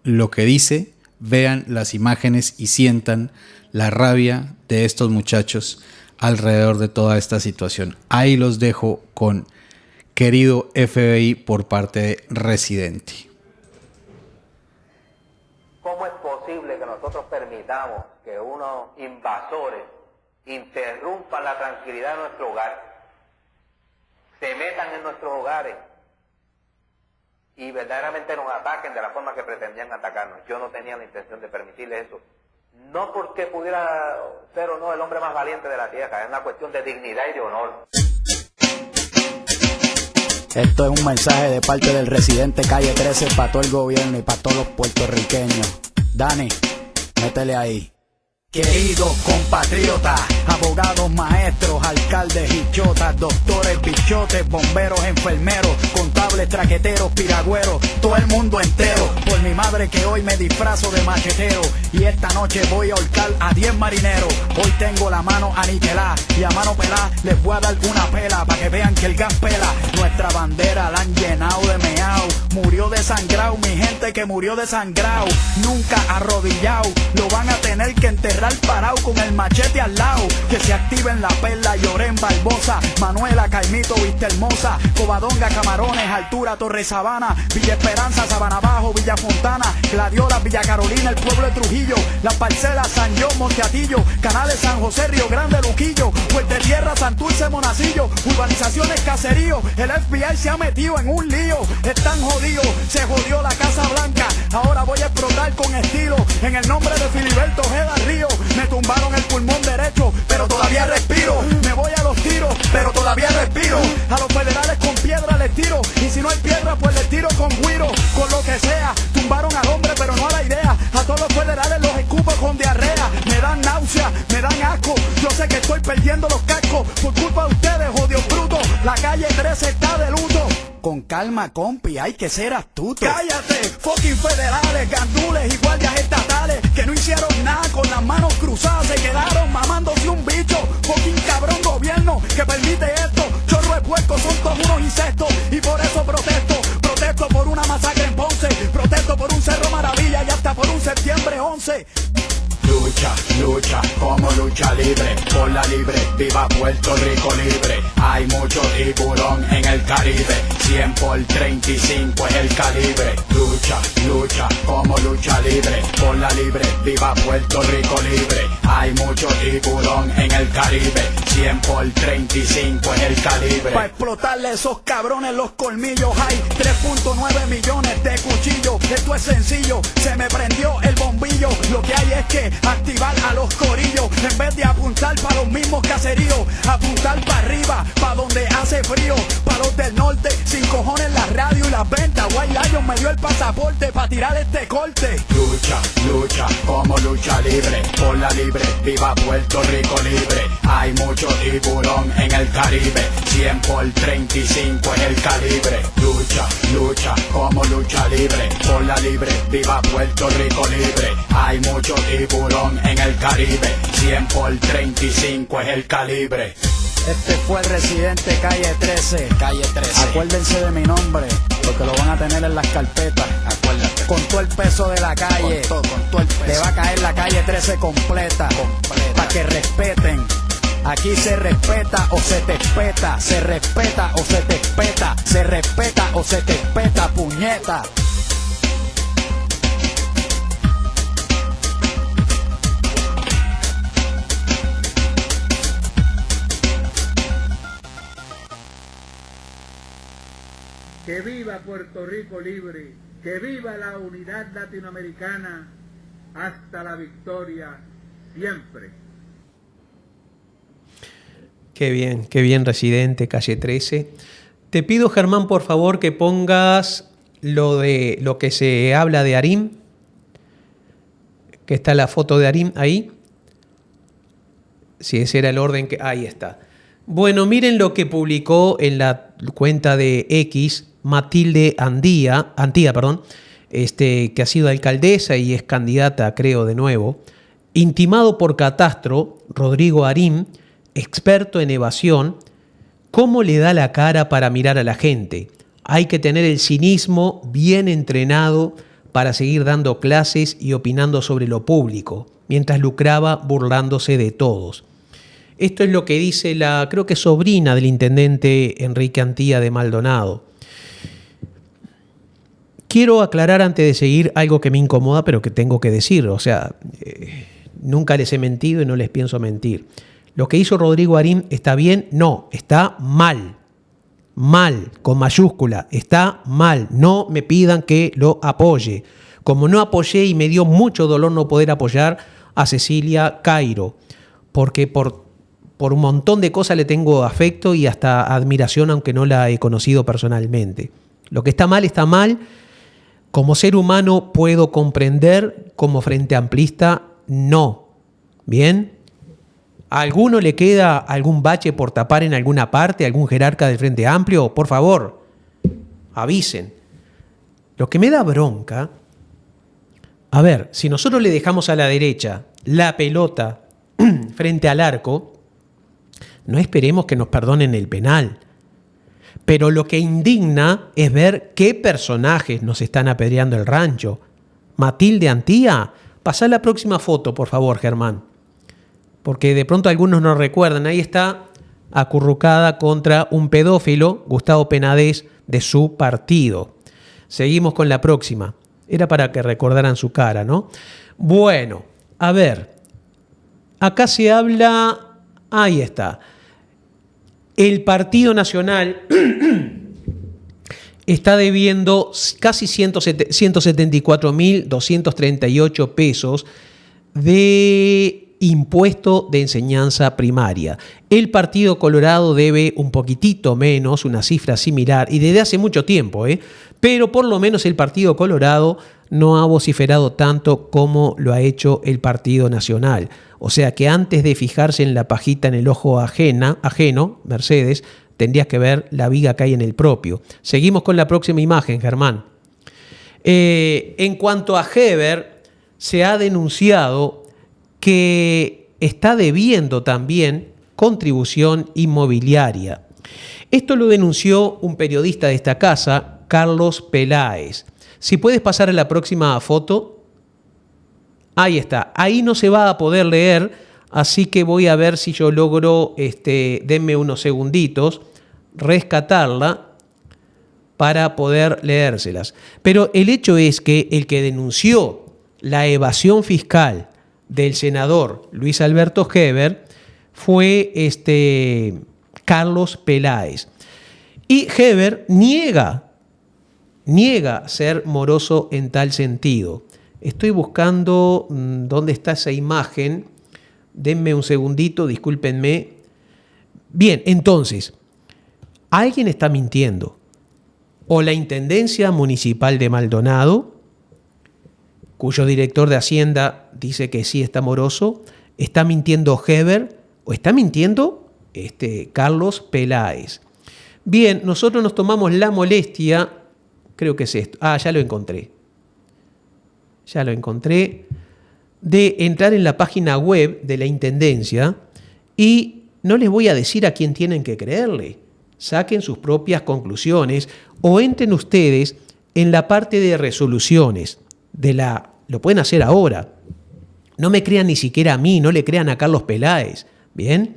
lo que dice, vean las imágenes y sientan la rabia de estos muchachos alrededor de toda esta situación. Ahí los dejo con Querido FBI por parte de Residente. ¿Cómo es posible que nosotros permitamos que unos invasores interrumpan la tranquilidad de nuestro hogar, se metan en nuestros hogares y verdaderamente nos ataquen de la forma que pretendían atacarnos? Yo no tenía la intención de permitirles eso. No porque pudiera ser o no el hombre más valiente de la tierra, es una cuestión de dignidad y de honor. Esto es un mensaje de parte del Residente Calle 13 para todo el gobierno y para todos los puertorriqueños. Dani, métele ahí. Queridos compatriotas, abogados, maestros, alcaldes y chotas, doctores, bichotes, bomberos, enfermeros, contables, traqueteros, piragüeros, todo el mundo entero, por mi madre que hoy me disfrazo de machetero y esta noche voy a ahorcar a 10 marineros. Hoy tengo la mano aniquilada y a mano pelada les voy a dar una pela para que vean que el gas pela. Nuestra bandera la han llenado de meao, murió desangrado mi gente que murió desangrado, nunca arrodillado. Lo van a tener que enterrar parado con el machete al lado. Que se activen La Perla, Llorén, Barbosa, Manuela, Caimito, Vista Hermosa, Covadonga, Camarones, Altura, Torre Sabana, Villa Esperanza, Sabana Bajo, Villa Fontana, Gladiola, Villa Carolina, el pueblo de Trujillo, Las Parcelas, San John, Monteatillo, Canales, San José, Río Grande, Luquillo, Puerto Tierra, Santurce, Monacillo, urbanizaciones, caserío. El FBI se ha metido en un lío, están jodidos, se jodió la Casa Blanca. Ahora voy a explotar con estilo, en el nombre de Filiberto Ojeda Río. Me tumbaron el pulmón derecho, pero todavía respiro. Me voy a los tiros, pero todavía respiro. A los federales con piedra les tiro, y si no hay piedra pues les tiro con guiro. Con lo que sea, tumbaron al hombre pero no a la idea. A todos los federales los escupo con diarrea. Me dan náusea, me dan asco. Yo sé que estoy perdiendo los cascos por culpa de ustedes, jodidos brutos. La calle 13 está de luto. Con calma, compi, hay que ser astuto. Cállate, fucking federales, gandules y guardias estatales que no hicieron nada, con las manos cruzadas se quedaron mamándose un bicho. Fucking cabrón gobierno que permite esto. Chorro de puercos, son todos unos insectos y por eso protesto. Protesto por una masacre en Ponce, protesto por un Cerro Maravilla y hasta por un septiembre 11. Lucha, lucha, como lucha libre, por la libre, viva Puerto Rico libre. Hay mucho tiburón en el Caribe, 100 por 35 es el calibre. Lucha, lucha, como lucha libre, por la libre, viva Puerto Rico libre. Hay mucho tiburón en el Caribe, 100 por 35 es el calibre. Pa' explotarle esos cabrones los colmillos, hay 3.9 millones de cuchillos. Esto es sencillo, se me prendió el bombillo. Lo que hay es que activar a los corillos, en vez de apuntar para los mismos caseríos, apuntar para arriba, para donde hace frío, para los del norte, sin cojones la radio y las ventas. White Lion me dio el pasaporte para tirar este corte. Lucha, lucha, como lucha libre, por la libre, viva Puerto Rico libre. Hay mucho tiburón en el Caribe, 100 por 35 es el calibre. Lucha, lucha, como lucha libre, por la libre, viva Puerto Rico libre. Hay mucho tiburón en el Caribe, 100 por 35 es el calibre. Este fue el Residente Calle 13. Calle 13. Acuérdense de mi nombre, porque lo van a tener en las carpetas. Acuérdate. Con todo el peso de la calle. Con todo el peso. Le va a caer la calle 13 completa. Para que respeten. Aquí se respeta o se te espeta. Se respeta o se te espeta. Se respeta o se te espeta, puñeta. Que viva Puerto Rico libre, que viva la unidad latinoamericana, hasta la victoria, siempre. Qué bien, Residente, calle 13. Te pido, Germán, por favor, que pongas lo que se habla de Arim, que está la foto de Arim ahí. Si ese era el orden que... Ahí está. Bueno, miren lo que publicó en la cuenta de X Matilde Antía, que ha sido alcaldesa y es candidata, creo, de nuevo. Intimado por Catastro, Rodrigo Arim, experto en evasión, ¿cómo le da la cara para mirar a la gente? Hay que tener el cinismo bien entrenado para seguir dando clases y opinando sobre lo público, mientras lucraba burlándose de todos. Esto es lo que dice creo que sobrina del intendente Enrique Antía de Maldonado. Quiero aclarar antes de seguir algo que me incomoda, pero que tengo que decir. O sea, nunca les he mentido y no les pienso mentir. ¿Lo que hizo Rodrigo Arim está bien? No, está mal. Mal, con mayúscula. Está mal. No me pidan que lo apoye. Como no apoyé y me dio mucho dolor no poder apoyar a Cecilia Cairo, porque por un montón de cosas le tengo afecto y hasta admiración, aunque no la he conocido personalmente. Lo que está mal, está mal. Como ser humano puedo comprender, como frente amplista, no. ¿Bien? ¿A alguno le queda algún bache por tapar en alguna parte, algún jerarca del Frente Amplio? Por favor, avisen. Lo que me da bronca, a ver, si nosotros le dejamos a la derecha la pelota frente al arco, no esperemos que nos perdonen el penal. Pero lo que indigna es ver qué personajes nos están apedreando el rancho. Matilde Antía, pasá la próxima foto, por favor, Germán. Porque de pronto algunos no recuerdan. Ahí está acurrucada contra un pedófilo, Gustavo Penades, de su partido. Seguimos con la próxima. Era para que recordaran su cara, ¿no? Bueno, a ver. Acá se habla... Ahí está. El Partido Nacional está debiendo casi 174.238 pesos de impuesto de enseñanza primaria. El Partido Colorado debe un poquitito menos, una cifra similar, y desde hace mucho tiempo, pero por lo menos el Partido Colorado no ha vociferado tanto como lo ha hecho el Partido Nacional. O sea que antes de fijarse en la pajita en el ojo ajeno, Mercedes, tendrías que ver la viga que hay en el propio. Seguimos con la próxima imagen, Germán. En cuanto a Heber, se ha denunciado que está debiendo también contribución inmobiliaria. Esto lo denunció un periodista de esta casa, Carlos Peláez. Si puedes pasar a la próxima foto. Ahí está. Ahí no se va a poder leer, así que voy a ver si yo logro, denme unos segunditos, rescatarla para poder leérselas. Pero el hecho es que el que denunció la evasión fiscal del senador Luis Alberto Heber fue Carlos Peláez. Y Heber niega ser moroso en tal sentido. Estoy buscando dónde está esa imagen. Denme un segundito, discúlpenme. Bien, entonces, alguien está mintiendo. O la Intendencia Municipal de Maldonado, cuyo director de Hacienda dice que sí está moroso, está mintiendo Heber o está mintiendo Carlos Peláez. Bien, nosotros nos tomamos la molestia, creo que es esto, ya lo encontré, de entrar en la página web de la Intendencia y no les voy a decir a quién tienen que creerle. Saquen sus propias conclusiones o entren ustedes en la parte de resoluciones lo pueden hacer ahora. No me crean ni siquiera a mí, no le crean a Carlos Peláez. ¿Bien?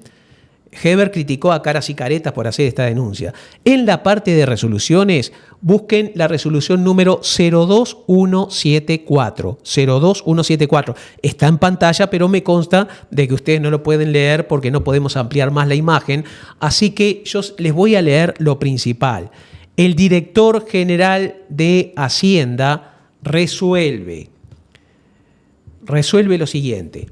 Heber criticó a Caras y Caretas por hacer esta denuncia. En la parte de resoluciones, busquen la resolución número 02174. 02174. Está en pantalla, pero me consta de que ustedes no lo pueden leer porque no podemos ampliar más la imagen. Así que yo les voy a leer lo principal. El director general de Hacienda resuelve lo siguiente.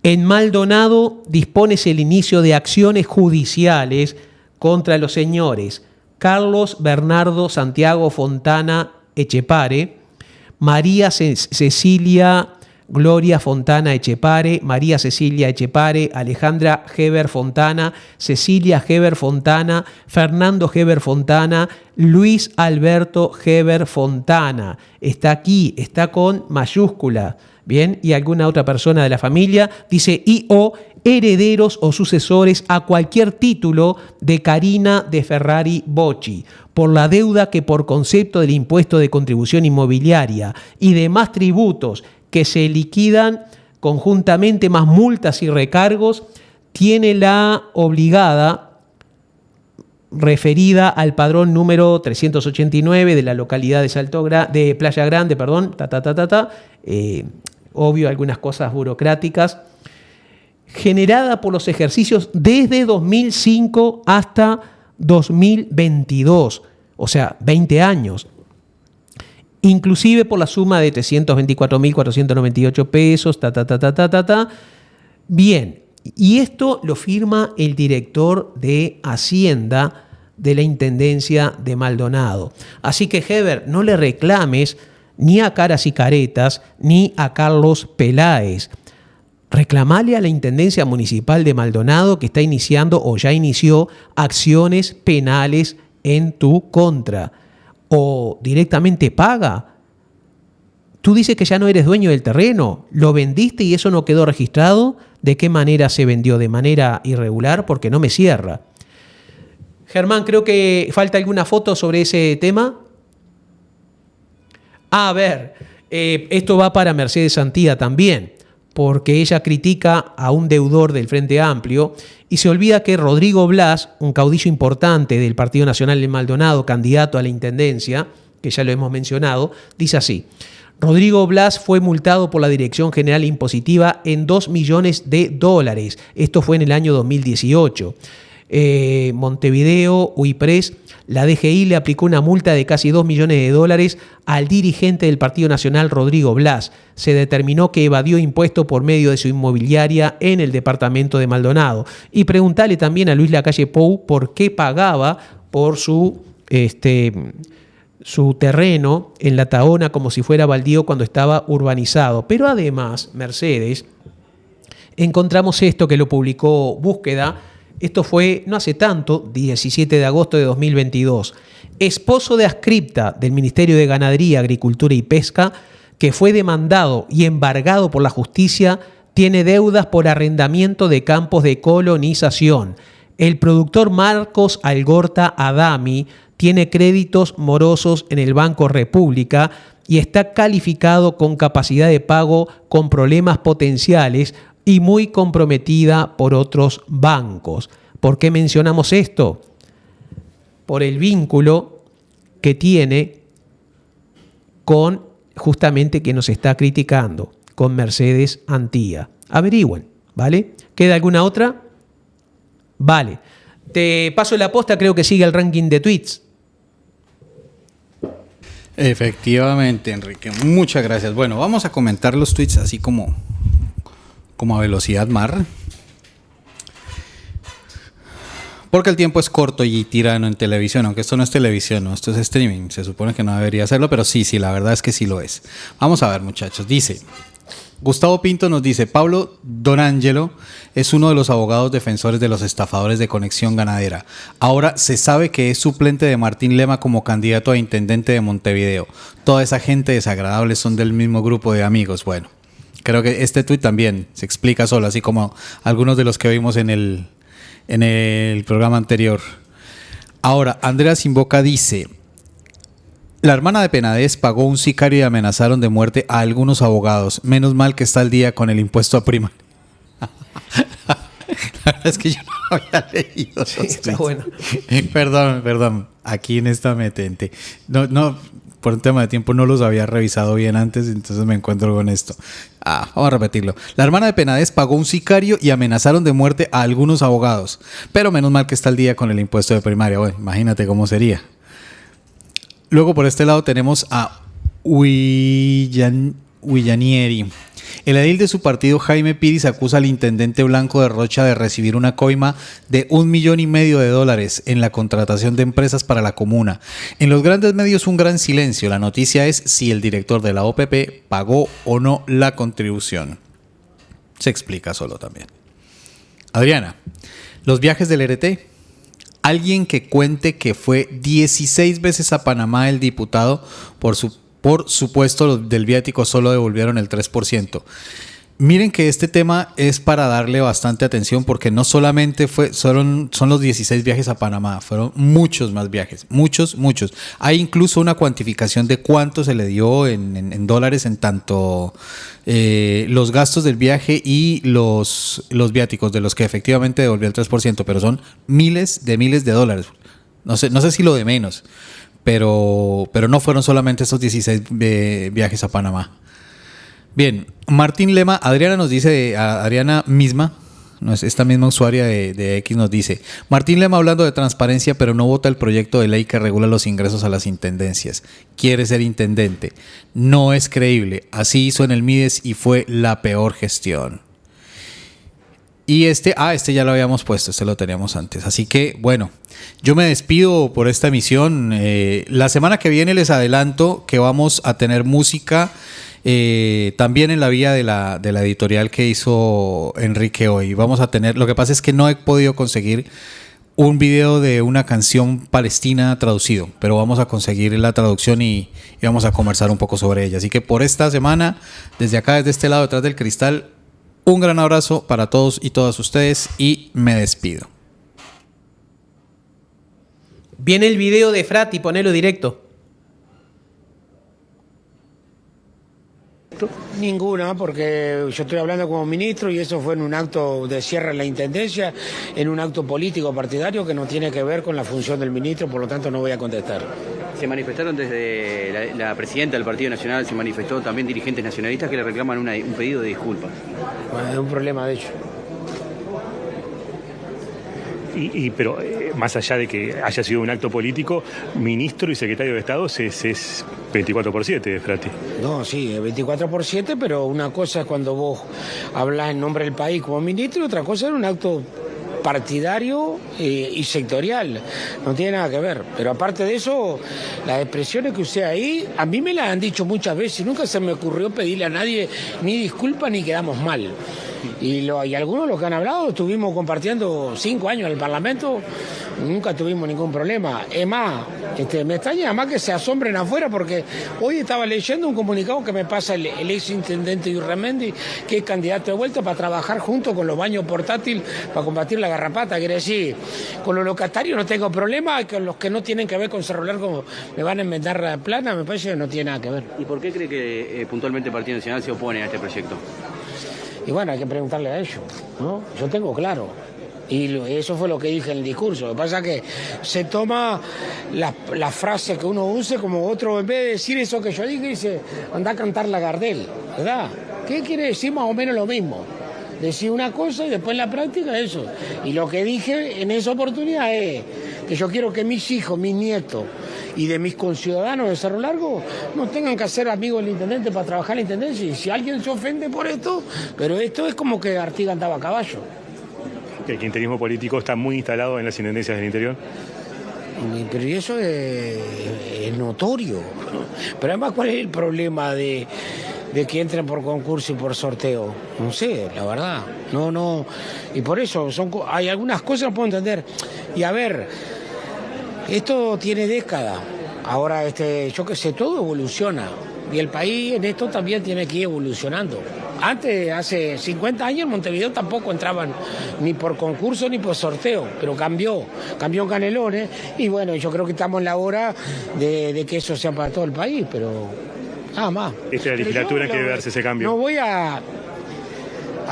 En Maldonado dispones el inicio de acciones judiciales contra los señores Carlos Bernardo Santiago Fontana Echepare, María Cecilia Gloria Fontana Echepare, María Cecilia Echepare, Alejandra Heber Fontana, Cecilia Heber Fontana, Fernando Heber Fontana, Luis Alberto Heber Fontana. Está aquí, está con mayúscula. Bien, y alguna otra persona de la familia, dice o herederos o sucesores a cualquier título de Karina de Ferrari Bocci, por la deuda que por concepto del impuesto de contribución inmobiliaria y demás tributos que se liquidan conjuntamente más multas y recargos, tiene la obligada referida al padrón número 389 de la localidad de Playa Grande, obvio algunas cosas burocráticas, generada por los ejercicios desde 2005 hasta 2022, o sea, 20 años, inclusive por la suma de 324.498 pesos, Bien, y esto lo firma el director de Hacienda de la Intendencia de Maldonado. Así que, Heber, no le reclames ni a Caras y Caretas, ni a Carlos Peláez. Reclamale a la Intendencia Municipal de Maldonado que está iniciando o ya inició acciones penales en tu contra. O directamente paga. Tú dices que ya no eres dueño del terreno, lo vendiste y eso no quedó registrado. ¿De qué manera se vendió? ¿De manera irregular? Porque no me cierra. Germán, creo que falta alguna foto sobre ese tema. A ver, esto va para Mercedes Antía también, porque ella critica a un deudor del Frente Amplio y se olvida que Rodrigo Blas, un caudillo importante del Partido Nacional de Maldonado, candidato a la intendencia, que ya lo hemos mencionado, dice así: Rodrigo Blas fue multado por la Dirección General Impositiva en $2 millones. Esto fue en el año 2018. Montevideo, UIPRES, la DGI le aplicó una multa de casi $2 millones al dirigente del Partido Nacional, Rodrigo Blas. Se determinó que evadió impuestos por medio de su inmobiliaria en el departamento de Maldonado. Y preguntale también a Luis Lacalle Pou por qué pagaba por su terreno en La Tahona como si fuera baldío cuando estaba urbanizado. Pero además, Mercedes, encontramos esto que lo publicó Búsqueda. Esto fue no hace tanto, 17 de agosto de 2022. Esposo de adscripta del Ministerio de Ganadería, Agricultura y Pesca, que fue demandado y embargado por la justicia, tiene deudas por arrendamiento de campos de colonización. El productor Marcos Algorta Adami tiene créditos morosos en el Banco República y está calificado con capacidad de pago con problemas potenciales y muy comprometida por otros bancos. ¿Por qué mencionamos esto? Por el vínculo que tiene con justamente que nos está criticando, con Mercedes Antía. Averigüen, ¿vale? ¿Queda alguna otra? Vale. Te paso la posta, creo que sigue el ranking de tweets. Efectivamente, Enrique. Muchas gracias. Bueno, vamos a comentar los tweets así como a velocidad mar, porque el tiempo es corto y tirano en televisión, aunque esto no es televisión, ¿no? Esto es streaming, se supone que no debería hacerlo, pero sí, la verdad es que sí lo es. Vamos a ver, muchachos, dice Gustavo Pinto, nos dice: Pablo Donangelo es uno de los abogados defensores de los estafadores de Conexión Ganadera. Ahora se sabe que es suplente de Martín Lema como candidato a intendente de Montevideo. Toda esa gente desagradable son del mismo grupo de amigos. Bueno, creo que este tuit también se explica solo, así como algunos de los que vimos en el programa anterior. Ahora, Andrea Simboca dice: la hermana de Penades pagó un sicario y amenazaron de muerte a algunos abogados. Menos mal que está al día con el impuesto a prima. La verdad es que yo no había leído los tweets. Está bueno. Perdón. Aquí en esta metente. No, por un tema de tiempo no los había revisado bien antes, entonces me encuentro con esto. Vamos a repetirlo. La hermana de Penades pagó un sicario y amenazaron de muerte a algunos abogados. Pero menos mal que está al día con el impuesto de primaria. Bueno, imagínate cómo sería. Luego por este lado tenemos a Huillanieri. El edil de su partido, Jaime Piris, acusa al intendente Blanco de Rocha de recibir una coima de $1,5 millones en la contratación de empresas para la comuna. En los grandes medios un gran silencio. La noticia es si el director de la OPP pagó o no la contribución. Se explica solo también. Adriana, los viajes del RT. Alguien que cuente que fue 16 veces a Panamá el diputado, por supuesto los del viático solo devolvieron el 3%. Miren que este tema es para darle bastante atención, porque no solamente son los 16 viajes a Panamá, fueron muchos más viajes, muchos. Hay incluso una cuantificación de cuánto se le dio en dólares en tanto los gastos del viaje y los viáticos, de los que efectivamente devolvió el 3%, pero son miles de dólares. No sé si lo de menos, pero no fueron solamente esos 16 viajes a Panamá. Bien, Martín Lema, Adriana nos dice, Adriana misma, esta misma usuaria de X nos dice: Martín Lema hablando de transparencia, pero no vota el proyecto de ley que regula los ingresos a las intendencias. Quiere ser intendente. No es creíble. Así hizo en el Mides y fue la peor gestión. Y este ya lo habíamos puesto, este lo teníamos antes. Así que, bueno, yo me despido por esta emisión. La semana que viene les adelanto que vamos a tener música también en la vía de la editorial que hizo Enrique hoy. Vamos a tener, lo que pasa es que no he podido conseguir un video de una canción palestina traducido, pero vamos a conseguir la traducción y vamos a conversar un poco sobre ella. Así que por esta semana, desde acá, desde este lado detrás del cristal, un gran abrazo para todos y todas ustedes y me despido. Viene el video de Frati, ponelo directo. Ninguna, porque yo estoy hablando como ministro y eso fue en un acto de cierre de la Intendencia, en un acto político partidario que no tiene que ver con la función del ministro, por lo tanto no voy a contestar. Se manifestaron desde la presidenta del Partido Nacional, se manifestó también dirigentes nacionalistas que le reclaman un pedido de disculpas. Bueno, es un problema de ellos. Pero más allá de que haya sido un acto político, ministro y secretario de Estado es 24/7, Frati. No, sí, es 24/7, pero una cosa es cuando vos hablas en nombre del país como ministro y otra cosa es un acto partidario y sectorial, no tiene nada que ver. Pero aparte de eso, las expresiones que usé ahí, a mí me las han dicho muchas veces y nunca se me ocurrió pedirle a nadie ni disculpas ni quedamos mal. Y algunos de los que han hablado estuvimos compartiendo 5 años en el Parlamento, nunca tuvimos ningún problema. Es más, me extraña además que se asombren afuera porque hoy estaba leyendo un comunicado que me pasa el ex intendente Yurramendi, que es candidato de vuelta para trabajar junto con los baños portátiles para combatir la garrapata. Quiere decir, con los locatarios no tengo problema, con los que no tienen que ver con Cerro Largo me van a inventar la plana, me parece que no tiene nada que ver. ¿Y por qué cree que puntualmente el Partido Nacional se opone a este proyecto? Y bueno, hay que preguntarle a ellos, ¿no? Yo tengo claro. Y eso fue lo que dije en el discurso. Lo que pasa es que se toma la frase que uno use como otro, en vez de decir eso que yo dije, dice, anda a cantar la Gardel, ¿verdad? ¿Qué quiere decir más o menos lo mismo? Decir una cosa y después en la práctica eso. Y lo que dije en esa oportunidad es que yo quiero que mis hijos, mis nietos y de mis conciudadanos de Cerro Largo no tengan que ser amigos del intendente para trabajar en la intendencia. Y si alguien se ofende por esto, pero esto es como que Artigas andaba a caballo. El kirchnerismo político está muy instalado en las intendencias del interior. Pero eso es notorio. Pero además, ¿cuál es el problema de que entren por concurso y por sorteo? No sé, la verdad. No. Y por eso hay algunas cosas que no puedo entender. Y a ver, esto tiene décadas. Ahora, yo qué sé, todo evoluciona. Y el país en esto también tiene que ir evolucionando. Antes, hace 50 años, en Montevideo tampoco entraban ni por concurso ni por sorteo, pero cambió en Canelones y bueno, yo creo que estamos en la hora de que eso sea para todo el país, pero nada más. Esta es la legislatura en que debe darse ese cambio. No voy a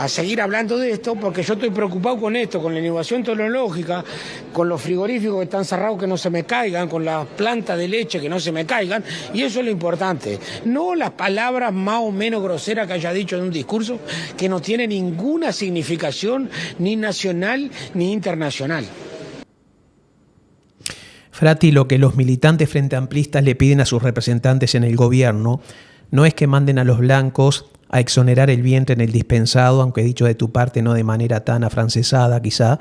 seguir hablando de esto porque yo estoy preocupado con esto, con la innovación tecnológica, con los frigoríficos que están cerrados que no se me caigan, con las plantas de leche que no se me caigan, y eso es lo importante. No las palabras más o menos groseras que haya dicho en un discurso que no tiene ninguna significación ni nacional ni internacional. Frati, lo que los militantes frente amplistas le piden a sus representantes en el gobierno no es que manden a los blancos a exonerar el vientre en el dispensado, aunque dicho de tu parte no de manera tan afrancesada quizá,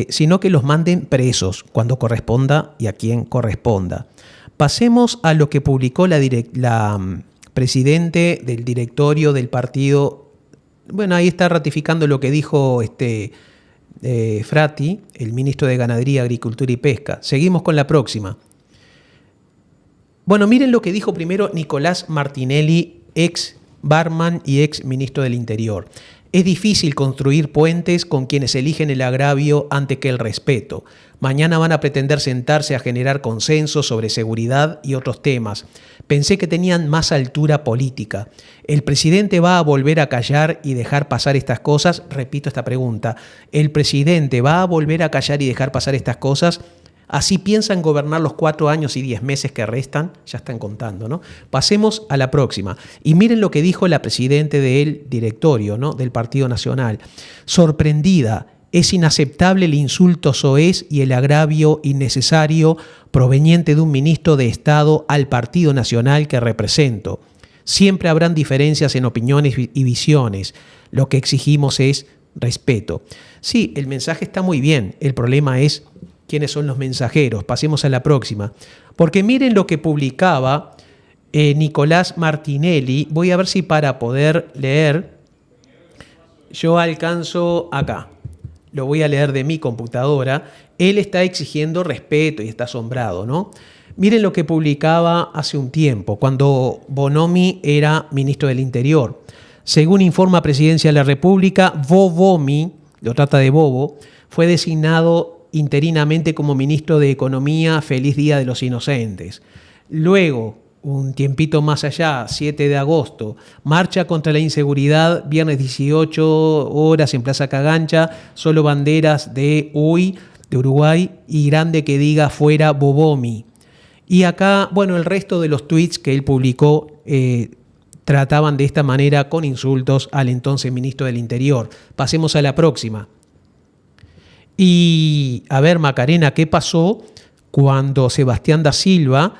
sino que los manden presos cuando corresponda y a quien corresponda. Pasemos a lo que publicó la presidente del directorio del partido. Bueno, ahí está ratificando lo que dijo Frati, el ministro de Ganadería, Agricultura y Pesca. Seguimos con la próxima. Bueno, miren lo que dijo primero Nicolás Martinelli, ex barman y ex ministro del Interior. Es difícil construir puentes con quienes eligen el agravio antes que el respeto. Mañana van a pretender sentarse a generar consenso sobre seguridad y otros temas. Pensé que tenían más altura política. ¿El presidente va a volver a callar y dejar pasar estas cosas? Repito esta pregunta. ¿El presidente va a volver a callar y dejar pasar estas cosas? Así piensan gobernar los 4 años y 10 meses que restan, ya están contando, ¿no? Pasemos a la próxima. Y miren lo que dijo la presidenta del directorio, ¿no?, del Partido Nacional. Sorprendida, es inaceptable el insulto soez y el agravio innecesario proveniente de un ministro de Estado al Partido Nacional que represento. Siempre habrán diferencias en opiniones y visiones. Lo que exigimos es respeto. Sí, el mensaje está muy bien. El problema es quiénes son los mensajeros. Pasemos a la próxima. Porque miren lo que publicaba Nicolás Martinelli. Voy a ver si para poder leer yo alcanzo acá. Lo voy a leer de mi computadora. Él está exigiendo respeto y está asombrado, ¿no? Miren lo que publicaba hace un tiempo, cuando Bonomi era ministro del Interior. Según informa Presidencia de la República, Bobomi, lo trata de Bobo, fue designado interinamente como ministro de Economía, feliz Día de los Inocentes. Luego, un tiempito más allá, 7 de agosto, marcha contra la inseguridad, viernes 18 horas en Plaza Cagancha, solo banderas de Uruguay, y grande que diga fuera Bobomi. Y acá, bueno, el resto de los tweets que él publicó trataban de esta manera con insultos al entonces ministro del Interior. Pasemos a la próxima. Y a ver, Macarena, ¿qué pasó cuando Sebastián da Silva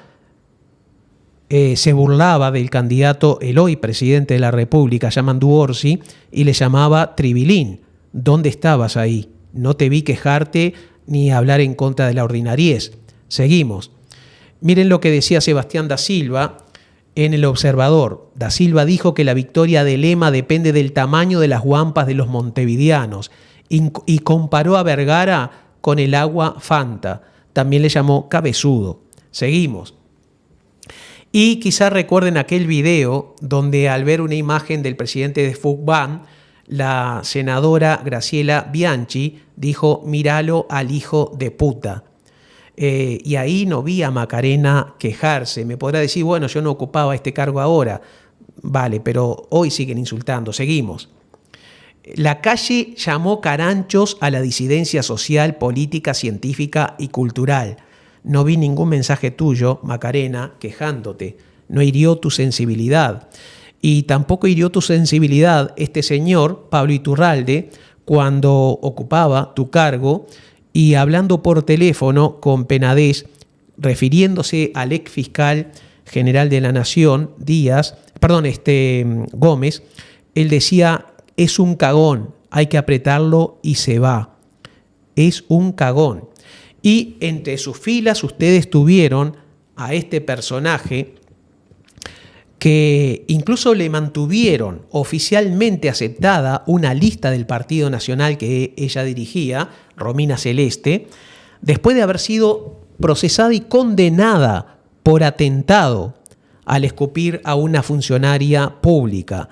se burlaba del candidato, el hoy presidente de la República, Yamandu Orsi, y le llamaba Tribilín? ¿Dónde estabas ahí? No te vi quejarte ni hablar en contra de la ordinariez. Seguimos. Miren lo que decía Sebastián da Silva en El Observador. Da Silva dijo que la victoria de Lema depende del tamaño de las guampas de los montevideanos y comparó a Vergara con el agua Fanta. También le llamó cabezudo. Seguimos. Y quizás recuerden aquel video donde al ver una imagen del presidente de FUCBAN, la senadora Graciela Bianchi dijo: míralo al hijo de puta. Y ahí no vi a Macarena quejarse. Me podrá decir, bueno, yo no ocupaba este cargo ahora. Vale, pero hoy siguen insultando. Seguimos. La calle llamó caranchos a la disidencia social, política, científica y cultural. No vi ningún mensaje tuyo, Macarena, quejándote. No hirió tu sensibilidad. Y tampoco hirió tu sensibilidad este señor, Pablo Iturralde, cuando ocupaba tu cargo y hablando por teléfono con Penades, refiriéndose al ex fiscal general de la Nación, Gómez, él decía: es un cagón, hay que apretarlo y se va. Es un cagón. Y entre sus filas ustedes tuvieron a este personaje que incluso le mantuvieron oficialmente aceptada una lista del Partido Nacional que ella dirigía, Romina Celeste, después de haber sido procesada y condenada por atentado al escupir a una funcionaria pública.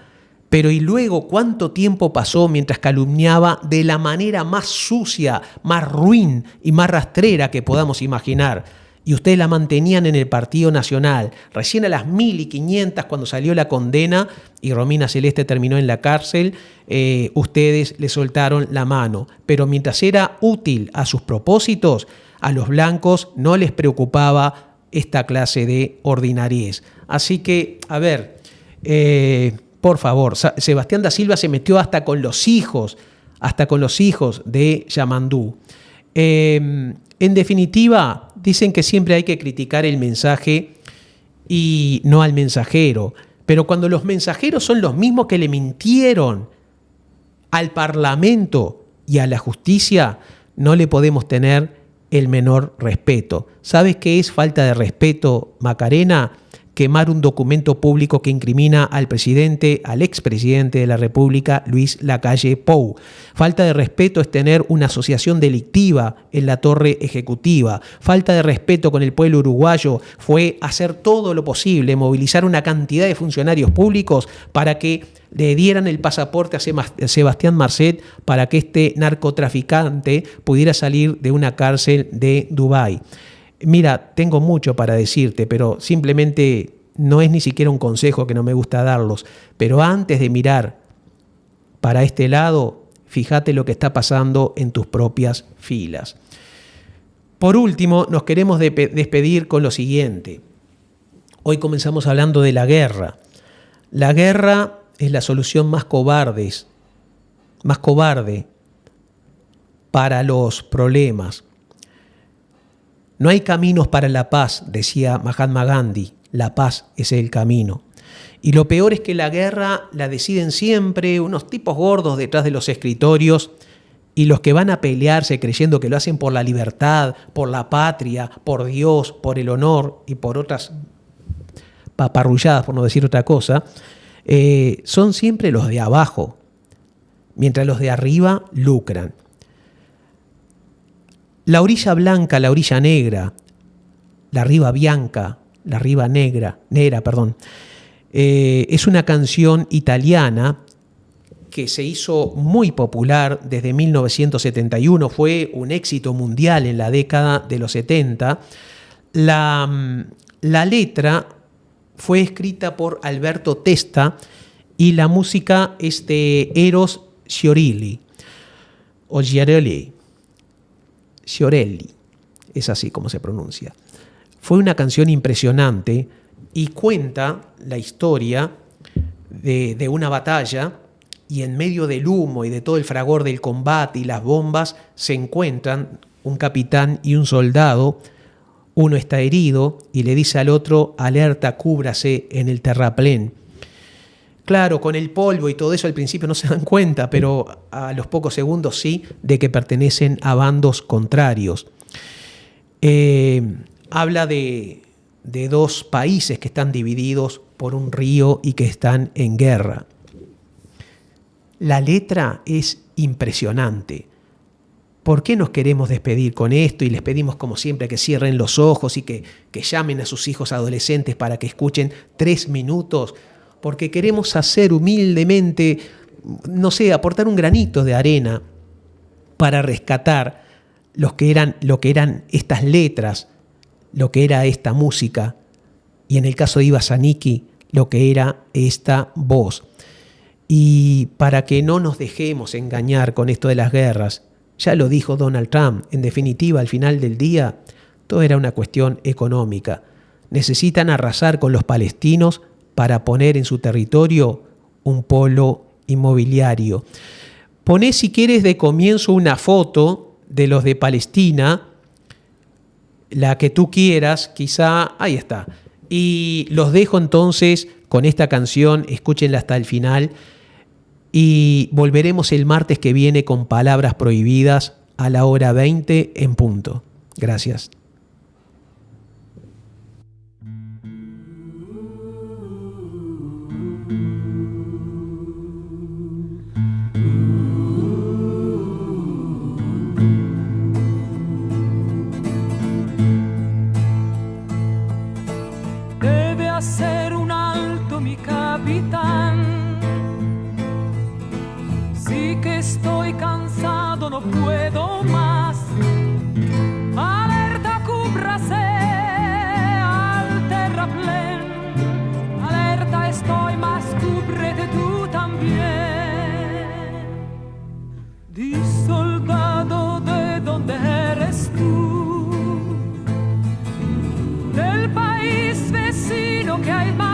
Pero ¿y luego cuánto tiempo pasó mientras calumniaba de la manera más sucia, más ruin y más rastrera que podamos imaginar? Y ustedes la mantenían en el Partido Nacional. Recién a las 1500, cuando salió la condena y Romina Celeste terminó en la cárcel, ustedes le soltaron la mano. Pero mientras era útil a sus propósitos, a los blancos no les preocupaba esta clase de ordinariez. Así que, a ver, por favor, Sebastián da Silva se metió hasta con los hijos de Yamandu. En definitiva, dicen que siempre hay que criticar el mensaje y no al mensajero. Pero cuando los mensajeros son los mismos que le mintieron al Parlamento y a la justicia, no le podemos tener el menor respeto. ¿Sabes qué es falta de respeto, Macarena? Quemar un documento público que incrimina al presidente, al expresidente de la República, Luis Lacalle Pou. Falta de respeto es tener una asociación delictiva en la torre ejecutiva. Falta de respeto con el pueblo uruguayo fue hacer todo lo posible, movilizar una cantidad de funcionarios públicos para que le dieran el pasaporte a Sebastián Marcet para que este narcotraficante pudiera salir de una cárcel de Dubái. Mira, tengo mucho para decirte, pero simplemente no es ni siquiera un consejo, que no me gusta darlos. Pero antes de mirar para este lado, fíjate lo que está pasando en tus propias filas. Por último, nos queremos despedir con lo siguiente. Hoy comenzamos hablando de la guerra. La guerra es la solución más cobarde para los problemas. No hay caminos para la paz, decía Mahatma Gandhi. La paz es el camino. Y lo peor es que la guerra la deciden siempre unos tipos gordos detrás de los escritorios, y los que van a pelearse creyendo que lo hacen por la libertad, por la patria, por Dios, por el honor y por otras paparrulladas, por no decir otra cosa, son siempre los de abajo, mientras los de arriba lucran. La orilla blanca, la orilla negra, la riba bianca, la riba negra, es una canción italiana que se hizo muy popular desde 1971, fue un éxito mundial en la década de los 70. La letra fue escrita por Alberto Testa y la música es de Eros Sciorelli, o Sciorelli, es así como se pronuncia. Fue una canción impresionante y cuenta la historia de una batalla, y en medio del humo y de todo el fragor del combate y las bombas se encuentran un capitán y un soldado. Uno está herido y le dice al otro: alerta, cúbrase en el terraplén. Claro, con el polvo y todo eso al principio no se dan cuenta, pero a los pocos segundos sí, de que pertenecen a bandos contrarios. Habla de dos países que están divididos por un río y que están en guerra. La letra es impresionante. ¿Por qué nos queremos despedir con esto y les pedimos como siempre que cierren los ojos y que llamen a sus hijos adolescentes para que escuchen 3 minutos? Porque queremos hacer humildemente, no sé, aportar un granito de arena para rescatar lo que eran estas letras, lo que era esta música, y en el caso de Iva Zanicki, lo que era esta voz. Y para que no nos dejemos engañar con esto de las guerras, ya lo dijo Donald Trump, en definitiva, al final del día, todo era una cuestión económica. Necesitan arrasar con los palestinos para poner en su territorio un polo inmobiliario. Poné, si quieres, de comienzo una foto de los de Palestina, la que tú quieras, quizá, ahí está. Y los dejo entonces con esta canción, escúchenla hasta el final, y volveremos el martes que viene con Palabras Prohibidas a la hora 20 en punto. Gracias. Debe hacer un alto, mi capitán. Sí que estoy cansado, no puedo más. Alerta, cúbrase al terraplén. Alerta, estoy más, cúbrete tú también. Di, soldado, ¿de dónde eres tú? Del país vecino que hay más.